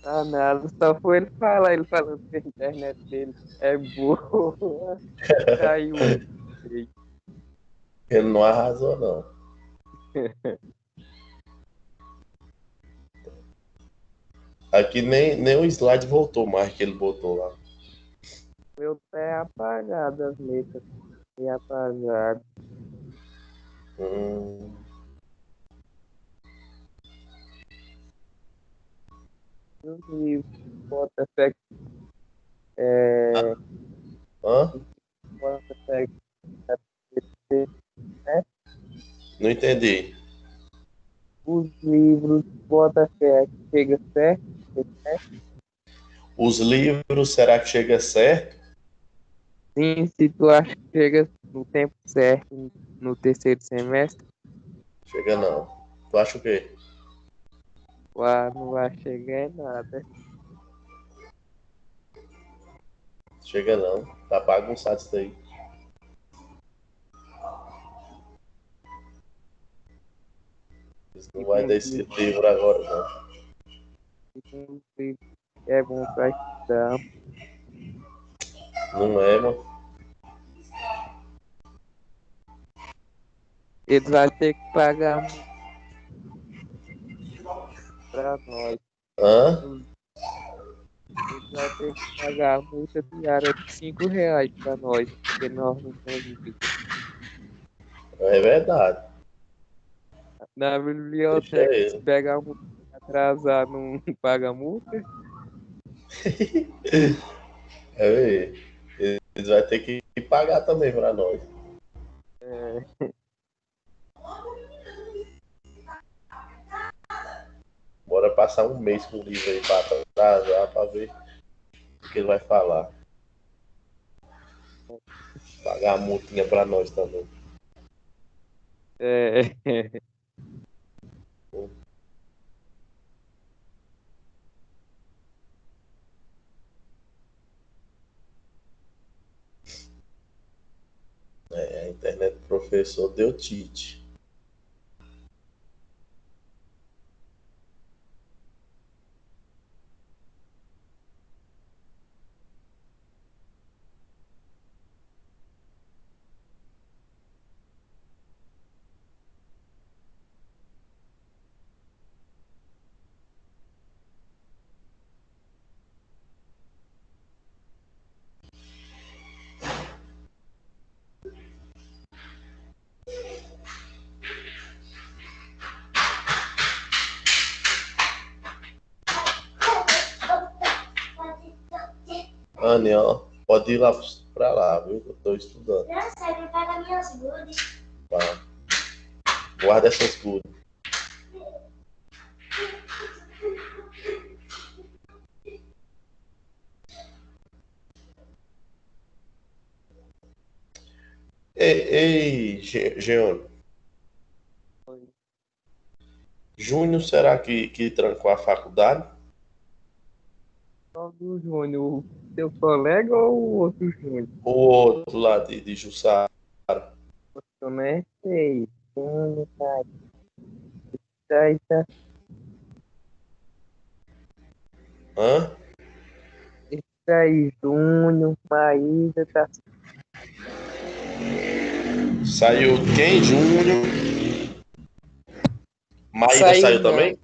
Ah, nada, só foi ele falar, ele falando que a internet dele é boa. Caiu. Ele não arrasou, não. Aqui nem o slide voltou mais que ele botou lá. Meu pé é apagado, as letras é apagado. Hum, Os livros, bota fé, é, hã? bota fé, Não entendi. os livros, bota fé, chega certo, né? Os livros, será que chega certo? Sim, se tu acha que chega no tempo certo, no terceiro semestre, Chega não. Tu acha o quê? lá não vai chegar em nada. Chega não. Tá bagunçado isso daí. Isso não Fica vai dar uns esse livros, livro agora, não. fica uns livros que é bom pra estudar. Não é, mano. Eles vão ter que pagar muito pra nós. Hã? Eles vão ter que pagar a multa diária de R$ 5 pra nós, porque nós não temos livro. É verdade. Na Deixa biblioteca, se ele. pegar a multa atrasar, não paga a multa. É ver. Eles vão ter que pagar também pra nós. É, Bora passar um mês com o livro aí pra atrasar, pra ver o que ele vai falar. Pagar a multinha pra nós também. é, É, a internet do professor deu tite. Anne, ó, pode ir lá pra lá, viu? Eu tô estudando. Tá. Guarda essas coisas. Ei, Geônio. Júnior, será que trancou a faculdade? só do Júnior, o seu colega ou o outro Júnior? O outro lá de Jussara? Eu nem sei. Júnior, tá, Hã? tá aí, Júnior, Maísa, tá. Saiu quem? Júnior. Maíra Saiu saiu não. também?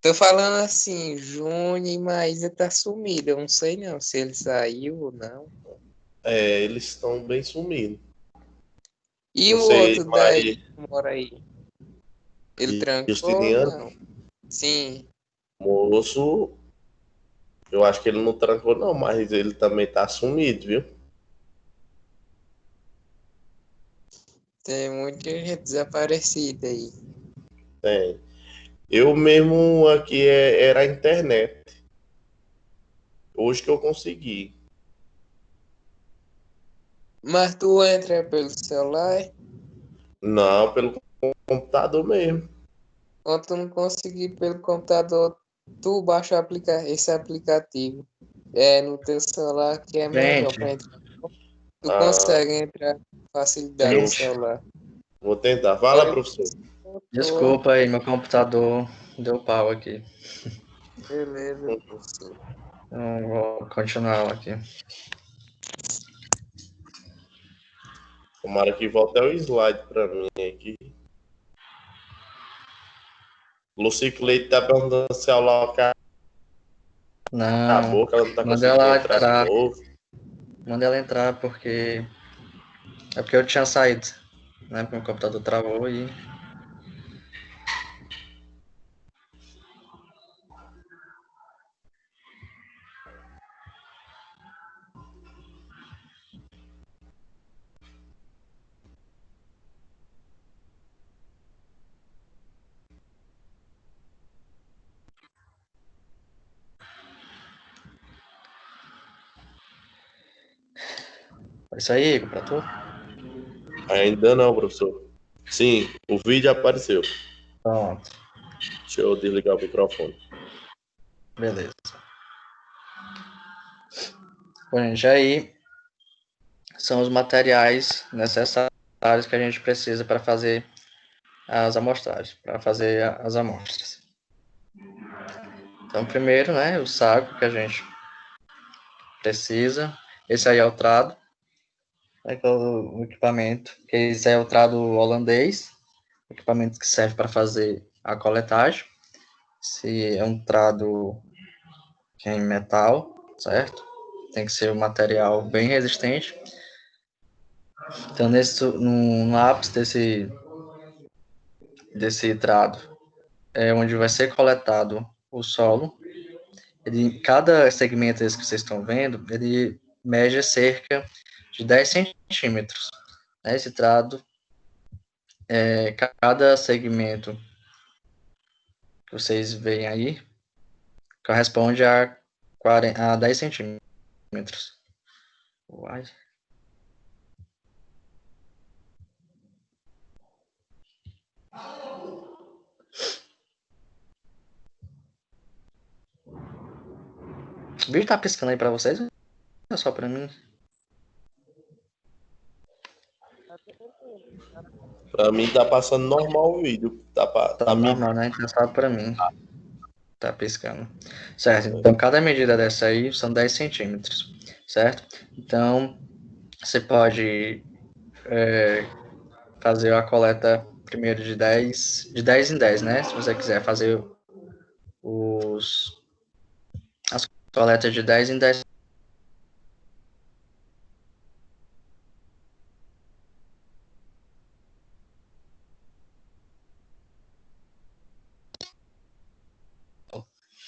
Tô falando assim, Júnior e Maísa tá sumida. Eu não sei não se ele saiu ou não. É, eles estão bem sumindo. E o Você, outro daí Maria que mora aí? Ele e trancou ou Justiniano, não? Sim. moço, eu acho que ele não trancou, não, mas ele também tá sumido, viu? Tem muita gente desaparecida aí. Tem. Eu mesmo aqui era a internet. Hoje que eu consegui. Mas tu entra pelo celular, Não, pelo computador mesmo. quando tu não conseguir pelo computador, tu baixa esse aplicativo. É no teu celular que é melhor Gente, para entrar. Tu Ah, consegue entrar com facilidade no gente, celular. vou tentar. Fala, Oi, professor. professor. desculpa aí, meu computador deu pau aqui. Beleza, professor. Então, vou continuar aqui. Tomara que volte o slide para mim aqui. Lucico Leite tá perguntando se a aula Não, acabou, que ela não tá manda conseguindo ela entrar de entrar. novo. Manda ela entrar porque. É porque eu tinha saído, né? Porque meu computador travou e. Foi isso aí, Igor, pra tu? Ainda não, professor. Sim, o vídeo apareceu. Pronto, Deixa eu desligar o microfone. beleza. Bom, gente, aí são os materiais necessários que a gente precisa para fazer as amostragens, para fazer as amostras. Então, primeiro, né, o saco que a gente precisa. Esse aí é o trado, né, que é o equipamento, que esse é o trado holandês, equipamento que serve para fazer a coletagem. Se é um trado que é em metal, certo? Tem que ser um material bem resistente. Então, no ápice desse trado é onde vai ser coletado o solo. Cada segmento desse que vocês estão vendo, ele mede cerca de 10 centímetros. Né? Esse trado, cada segmento que vocês veem aí, corresponde a 10 centímetros. Uai. O vídeo tá piscando aí pra vocês? Ou é só pra mim? Pra mim tá passando normal o vídeo. Tá Tá me. normal, né? Então só pra mim. Tá piscando. Certo, então cada medida dessa aí são 10 centímetros, certo? Então, você pode fazer a coleta primeiro de dez em 10, né? Se você quiser fazer as coletas de 10 em 10.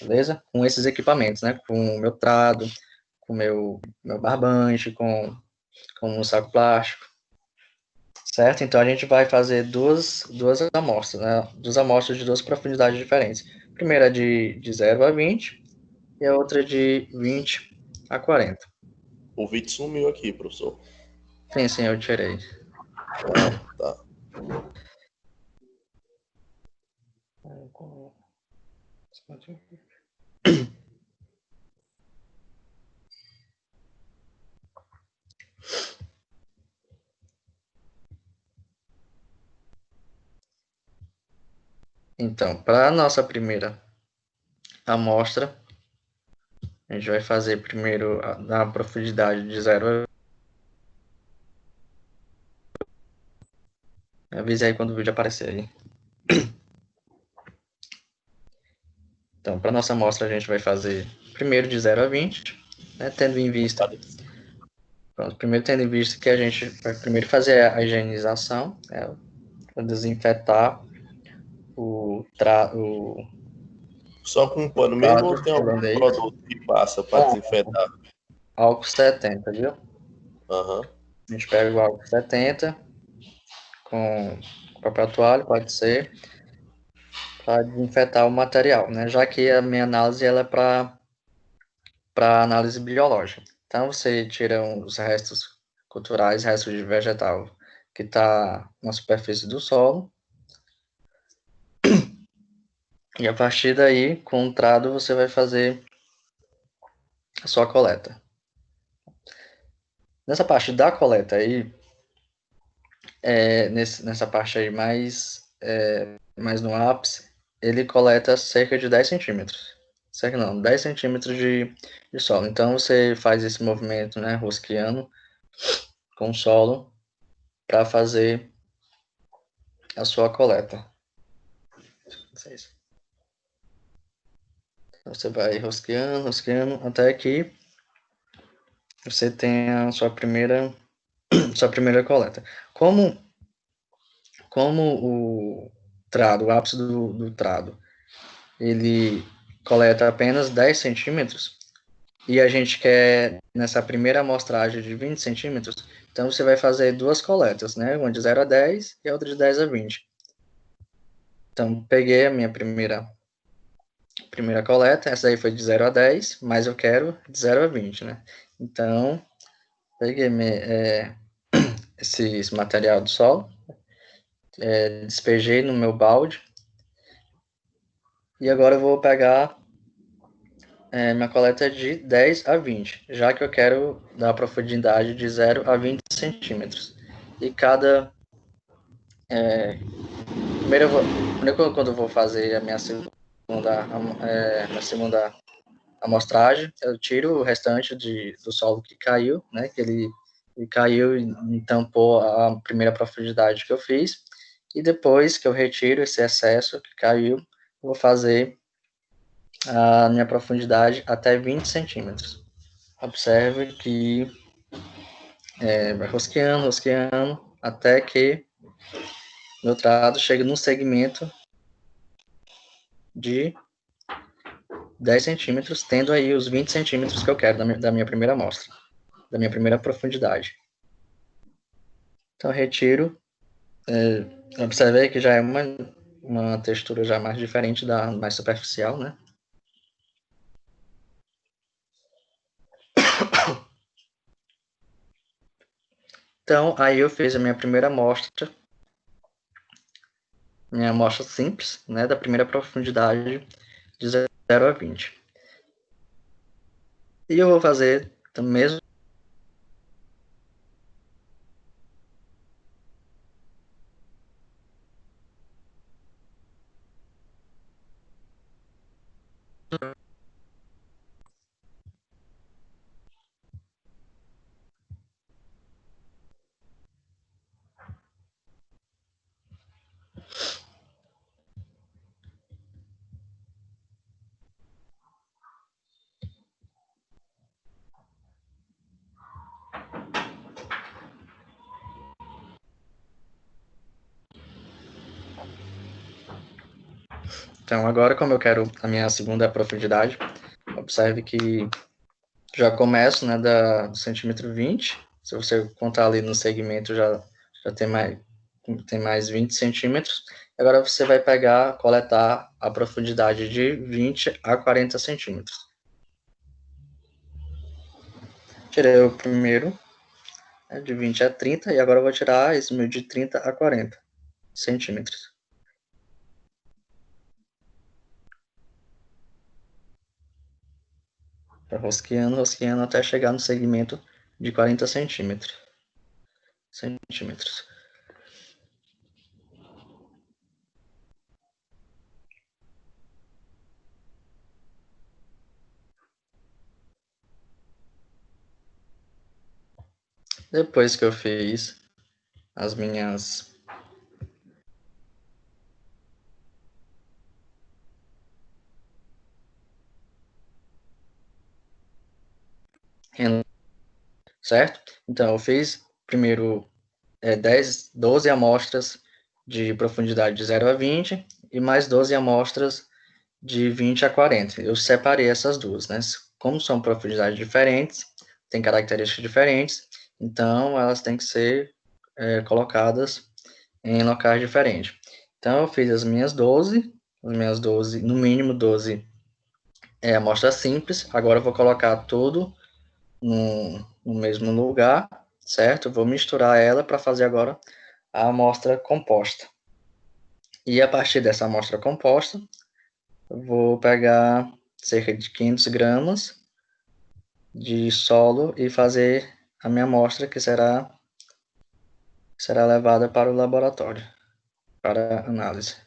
Beleza? Com esses equipamentos, né? Com o meu trado, com o meu barbante, com o saco plástico, certo? Então a gente vai fazer duas amostras, né? Duas amostras de duas profundidades diferentes. A primeira de 0 a 20 e a outra de 20 a 40. O vídeo sumiu aqui, professor. Sim, eu tirei. Ah, tá. Então, para a nossa primeira amostra, a gente vai fazer primeiro na profundidade de 0 a... Avise aí quando o vídeo aparecer aí. Então, para nossa amostra, a gente vai fazer primeiro de 0 a 20, né, tendo em vista Pronto, primeiro tendo em vista que a gente vai primeiro fazer a higienização, para desinfetar o Só com um pano mesmo ou trado tem algum holandês. produto que passa para desinfetar? Álcool 70, viu? Aham. A gente pega o álcool 70 com papel toalha, pode ser, para desinfetar o material, né? Já que a minha análise ela é para análise biológica. Então você tira os restos culturais, restos de vegetal que está na superfície do solo, e a partir daí, com o trado, você vai fazer a sua coleta. Nessa parte da coleta aí, nessa parte aí mais no ápice, ele coleta cerca de 10 centímetros. Cerca não, 10 centímetros de solo. Então você faz esse movimento, né, rosqueando com o solo para fazer a sua coleta. Você vai rosqueando, rosqueando, até que você tenha a sua primeira coleta. Como o trado, o ápice do trado, ele coleta apenas 10 centímetros, e a gente quer nessa primeira amostragem de 20 centímetros, então você vai fazer duas coletas, né? Uma de 0 a 10 e a outra de 10 a 20. Então, peguei a minha primeira coleta, essa aí foi de 0 a 10, mas eu quero de 0 a 20, né? Então, peguei esse material do solo, despejei no meu balde, e agora eu vou pegar minha coleta de 10 a 20, já que eu quero dar profundidade de 0 a 20 centímetros. E primeiro quando eu vou fazer a minha segunda amostragem, eu tiro o restante do solo que caiu, né, que ele caiu e tampou a primeira profundidade que eu fiz, e depois que eu retiro esse excesso que caiu, eu vou fazer a minha profundidade até 20 centímetros. Observe que vai rosqueando, rosqueando, até que meu trado chega num segmento de 10 centímetros, tendo aí os 20 centímetros que eu quero da minha primeira amostra, da minha primeira profundidade. Então, eu retiro. Observei que já é uma textura já mais diferente da mais superficial, né? Então, aí eu fiz a minha primeira amostra, minha amostra simples, né, da primeira profundidade de 0 a 20. E eu vou fazer o mesmo Então, agora, como eu quero a minha segunda profundidade, observe que já começo, né, do centímetro 20. Se você contar ali no segmento, já tem mais 20 centímetros. Agora você vai coletar a profundidade de 20 a 40 centímetros. Tirei o primeiro, né, de 20 a 30, e agora eu vou tirar esse meu de 30 a 40 centímetros. Rosqueando, rosqueando até chegar no segmento de 40 centímetros. Depois que eu fiz as minhas certo? Então, eu fiz primeiro 12 amostras de profundidade de 0 a 20 e mais 12 amostras de 20 a 40. Eu separei essas duas, né? Como são profundidades diferentes, têm características diferentes, então elas têm que ser colocadas em locais diferentes. Então, eu fiz as minhas 12, no mínimo 12 amostras simples. Agora eu vou colocar tudo no mesmo lugar, certo? Eu vou misturar ela para fazer agora a amostra composta. E a partir dessa amostra composta, eu vou pegar cerca de 500 gramas de solo e fazer a minha amostra, que será levada para o laboratório, para análise.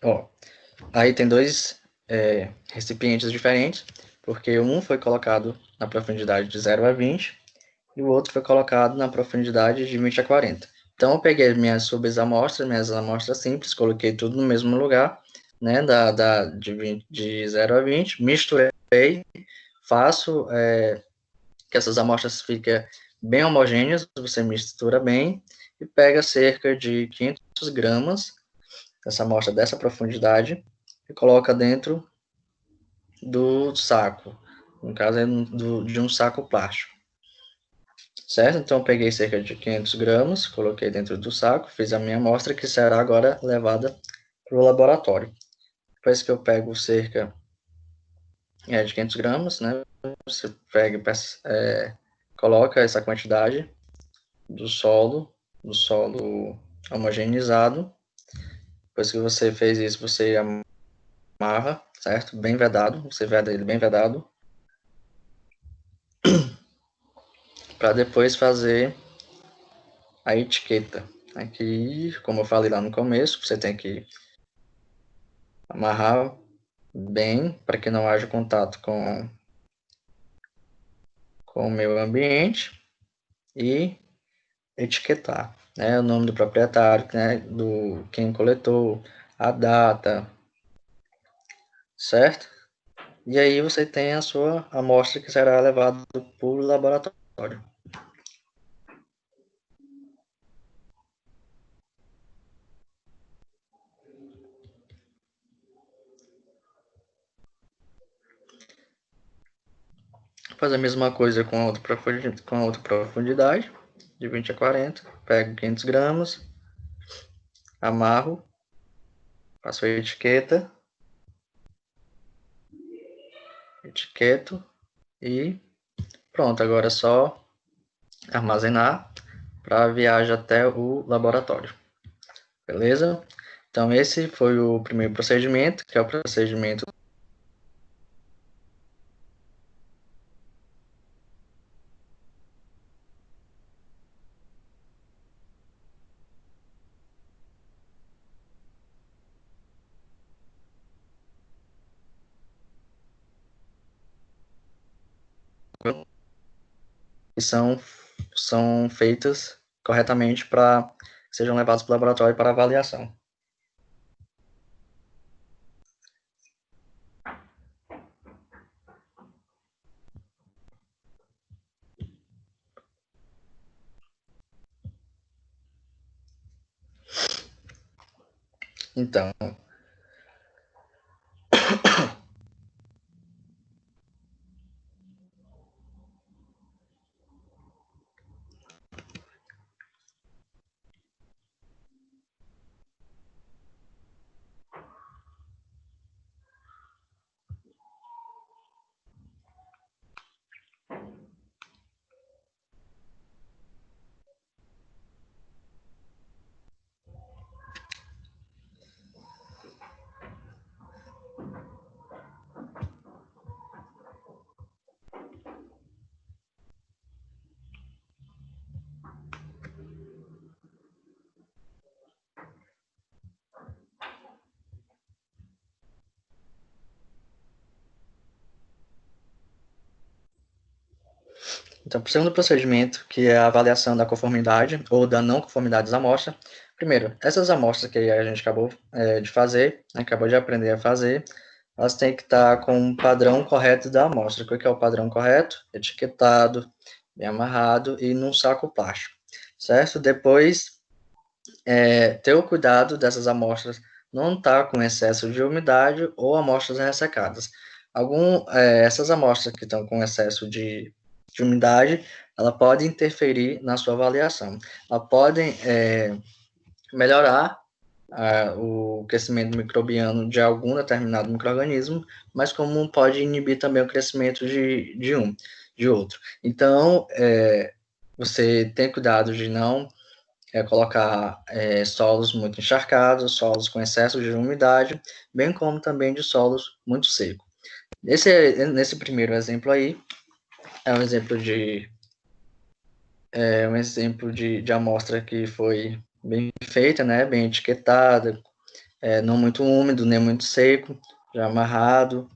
Ó, aí tem dois recipientes diferentes, porque um foi colocado na profundidade de 0 a 20 e o outro foi colocado na profundidade de 20 a 40. Então, eu peguei minhas subamostras, minhas amostras simples, coloquei tudo no mesmo lugar, né, de 0 a 20, misturei, faço que essas amostras fiquem bem homogêneas, você mistura bem e pega cerca de 500 gramas dessa amostra dessa profundidade e coloca dentro do saco, no caso de um saco plástico, certo? Então eu peguei cerca de 500 gramas, coloquei dentro do saco, fiz a minha amostra que será agora levada para o laboratório. Depois que eu pego cerca de 500 gramas, né, você pega coloca essa quantidade do solo homogeneizado. Depois que você fez isso, você amarra, certo? Bem vedado, você veda ele bem vedado, para depois fazer a etiqueta. Aqui, como eu falei lá no começo, você tem que amarrar bem para que não haja contato com o meio ambiente e etiquetar, né? O nome do proprietário, né? Do quem coletou, a data, certo? E aí você tem a sua amostra que será levada para o laboratório. Faz a mesma coisa com a outra profundidade, de 20 a 40. Pego 500 gramas, amarro, faço a etiqueto e pronto. Agora é só armazenar para a viagem até o laboratório. Beleza? Então esse foi o primeiro procedimento, que é o procedimento que são feitas corretamente para que sejam levados para o laboratório para avaliação. Então, Então, o segundo procedimento, que é a avaliação da conformidade ou da não conformidade das amostras. Primeiro, essas amostras que a gente acabou de fazer, acabou de aprender a fazer, elas têm que estar com um padrão correto da amostra. O que é o padrão correto? Etiquetado, bem amarrado e num saco plástico, certo? Depois, ter o cuidado dessas amostras não estar com excesso de umidade ou amostras ressecadas. Essas amostras que estão com excesso de umidade, ela pode interferir na sua avaliação. Elas podem melhorar o crescimento microbiano de algum determinado micro-organismo, mas como pode inibir também o crescimento de outro. Então, você tem cuidado de não colocar solos muito encharcados, solos com excesso de umidade, bem como também de solos muito secos. Nesse primeiro exemplo aí, é um exemplo de amostra que foi bem feita, né, bem etiquetada, não muito úmido, nem muito seco, já amarrado,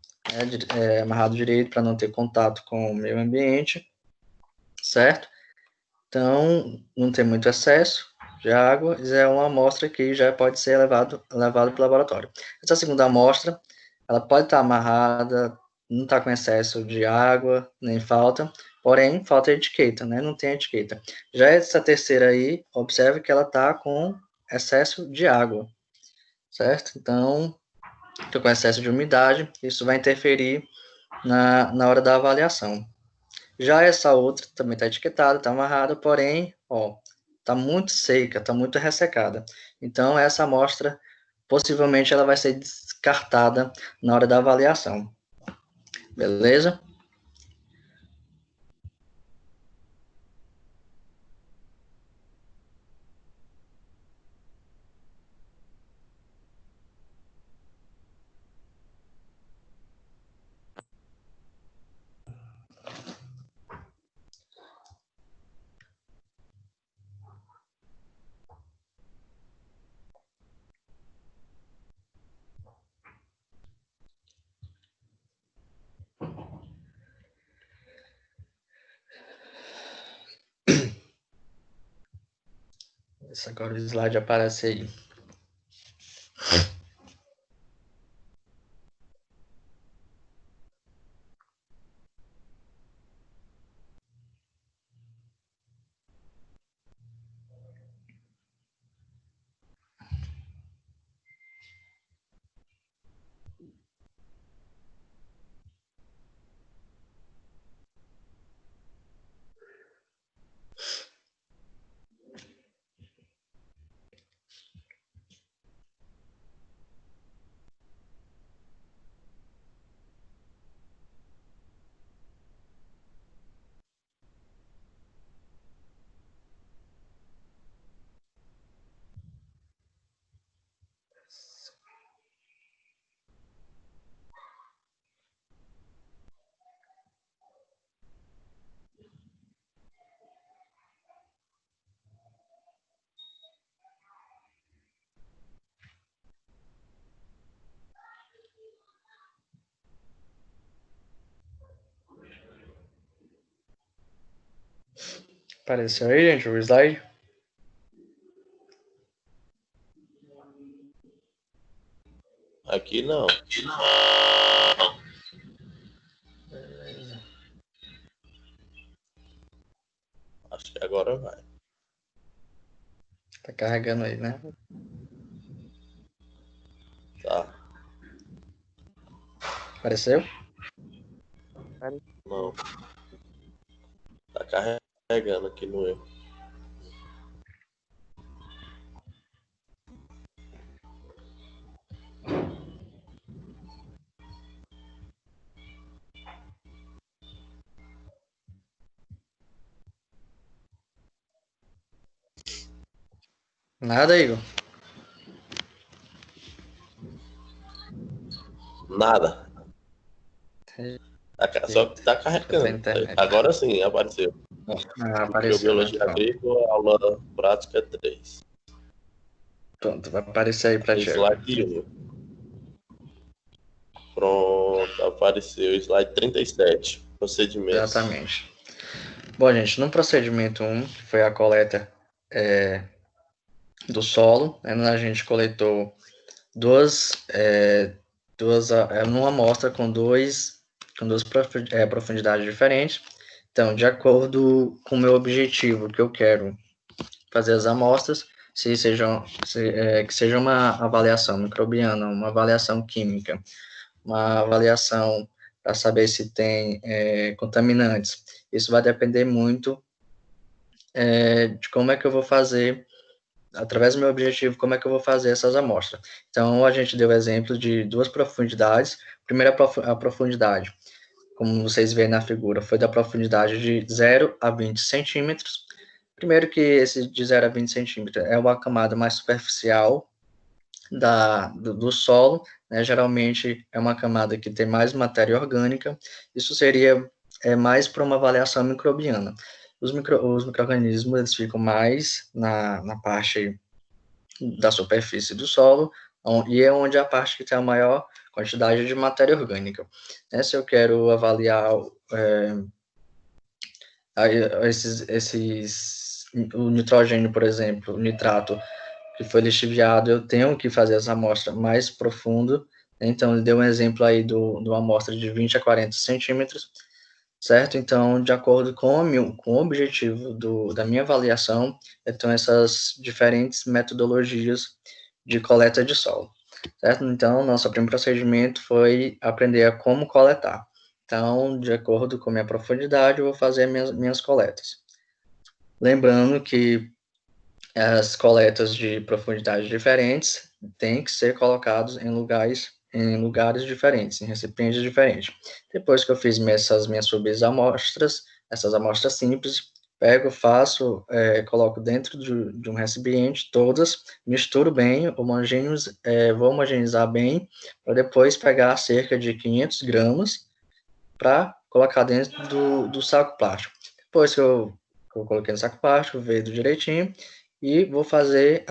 amarrado direito para não ter contato com o meio ambiente, certo? Então, não tem muito excesso de água, é uma amostra que já pode ser levado para o laboratório. Essa segunda amostra, ela pode estar amarrada, não está com excesso de água, nem falta, porém, falta etiqueta, né? Não tem etiqueta. Já essa terceira aí, observe que ela está com excesso de água, certo? Então, estou com excesso de umidade, isso vai interferir na hora da avaliação. Já essa outra também está etiquetada, está amarrada, porém, está muito seca, está muito ressecada. Então, essa amostra, possivelmente, ela vai ser descartada na hora da avaliação. Beleza? Esse agora o slide aparece aí. Apareceu aí, gente, o slide? Aqui não. Beleza. Acho que agora vai. Tá carregando aí, né? Tá. Apareceu? Não. Tá carregando aqui no meu. Nada, Igor. Nada. Só que tá carregando. Agora sim, apareceu. Apareceu. Biologia agrícola, aula prática 3. Pronto, vai aparecer aí pra ti. Slide 1. Pronto, apareceu. Slide 37. Procedimentos. Exatamente. Bom, gente, no procedimento 1, que foi a coleta do solo, né, a gente coletou numa amostra com duas profundidades diferentes. Então, de acordo com o meu objetivo, que eu quero fazer as amostras, que seja uma avaliação microbiana, uma avaliação química, uma avaliação para saber se tem contaminantes. Isso vai depender muito de como é que eu vou fazer, através do meu objetivo, como é que eu vou fazer essas amostras. Então, a gente deu exemplo de duas profundidades. Primeiro, a profundidade, como vocês veem na figura, foi da profundidade de 0 a 20 centímetros. Primeiro que esse de 0 a 20 centímetros é uma camada mais superficial do solo, né? Geralmente é uma camada que tem mais matéria orgânica. Isso seria mais para uma avaliação microbiana. Os micro-organismos, eles ficam mais na parte da superfície do solo, e é onde a parte que tem a maior quantidade de matéria orgânica. Se eu quero avaliar o nitrogênio, por exemplo, o nitrato que foi lixiviado, eu tenho que fazer essa amostra mais profundo. Então, ele deu um exemplo aí de uma amostra de 20 a 40 centímetros, certo? Então, de acordo com o objetivo da minha avaliação, então, essas diferentes metodologias de coleta de solo, certo? Então, nosso primeiro procedimento foi aprender a como coletar. Então, de acordo com a minha profundidade, eu vou fazer minhas coletas. Lembrando que as coletas de profundidades diferentes têm que ser colocados em lugares diferentes, em recipientes diferentes. Depois que eu fiz essas minhas subamostras, essas amostras simples, pego, faço, coloco dentro de um recipiente todas, misturo bem, vou homogeneizar bem, para depois pegar cerca de 500 gramas para colocar dentro do saco plástico. Depois que eu coloquei no saco plástico, veio direitinho, e vou fazer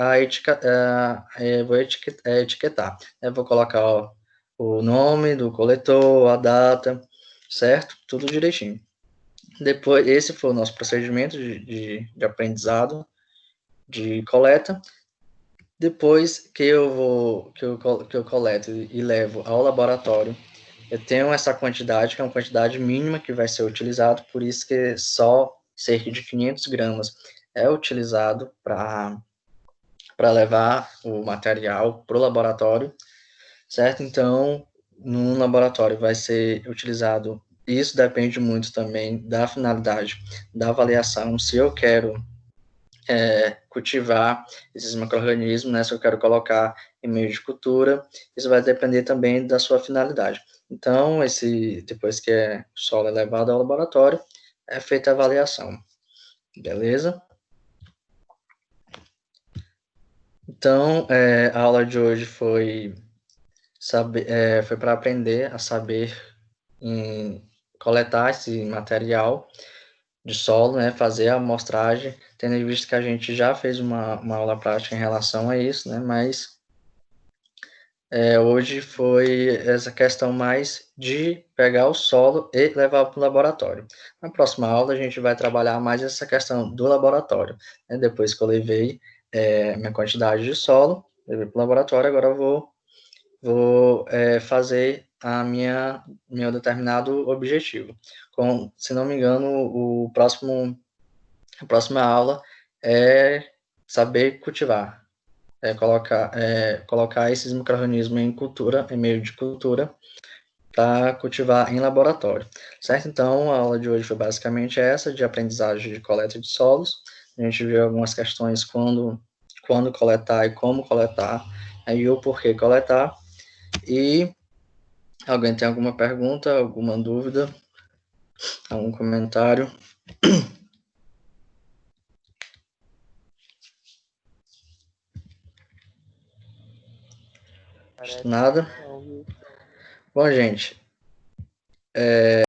etiquetar. Eu vou colocar o nome do coletor, a data, certo? Tudo direitinho. Depois, esse foi o nosso procedimento de aprendizado, de coleta. Depois que eu coleto e levo ao laboratório, eu tenho essa quantidade, que é uma quantidade mínima que vai ser utilizado, por isso que só cerca de 500 gramas é utilizado para levar o material para o laboratório, certo? Então, no laboratório vai ser utilizado, isso depende muito também da finalidade da avaliação, se eu quero cultivar esses micro-organismos, né, se eu quero colocar em meio de cultura, isso vai depender também da sua finalidade. Então, depois que o solo é levado ao laboratório, é feita a avaliação, beleza? Então, a aula de hoje foi para aprender a saber coletar esse material de solo, né, fazer a amostragem, tendo em vista que a gente já fez uma aula prática em relação a isso, né, mas hoje foi essa questão mais de pegar o solo e levar para o laboratório. Na próxima aula, a gente vai trabalhar mais essa questão do laboratório, né, depois que eu levei minha quantidade de solo, levei para o laboratório, agora eu vou fazer meu determinado objetivo. Se não me engano, a próxima aula é saber cultivar, colocar esses micro-organismos em meio de cultura, para cultivar em laboratório, certo? Então, a aula de hoje foi basicamente essa, de aprendizagem de coleta de solos. A gente viu algumas questões quando coletar e como coletar, aí o porquê coletar. E alguém tem alguma pergunta, alguma dúvida, algum comentário? Nada? Bom, gente,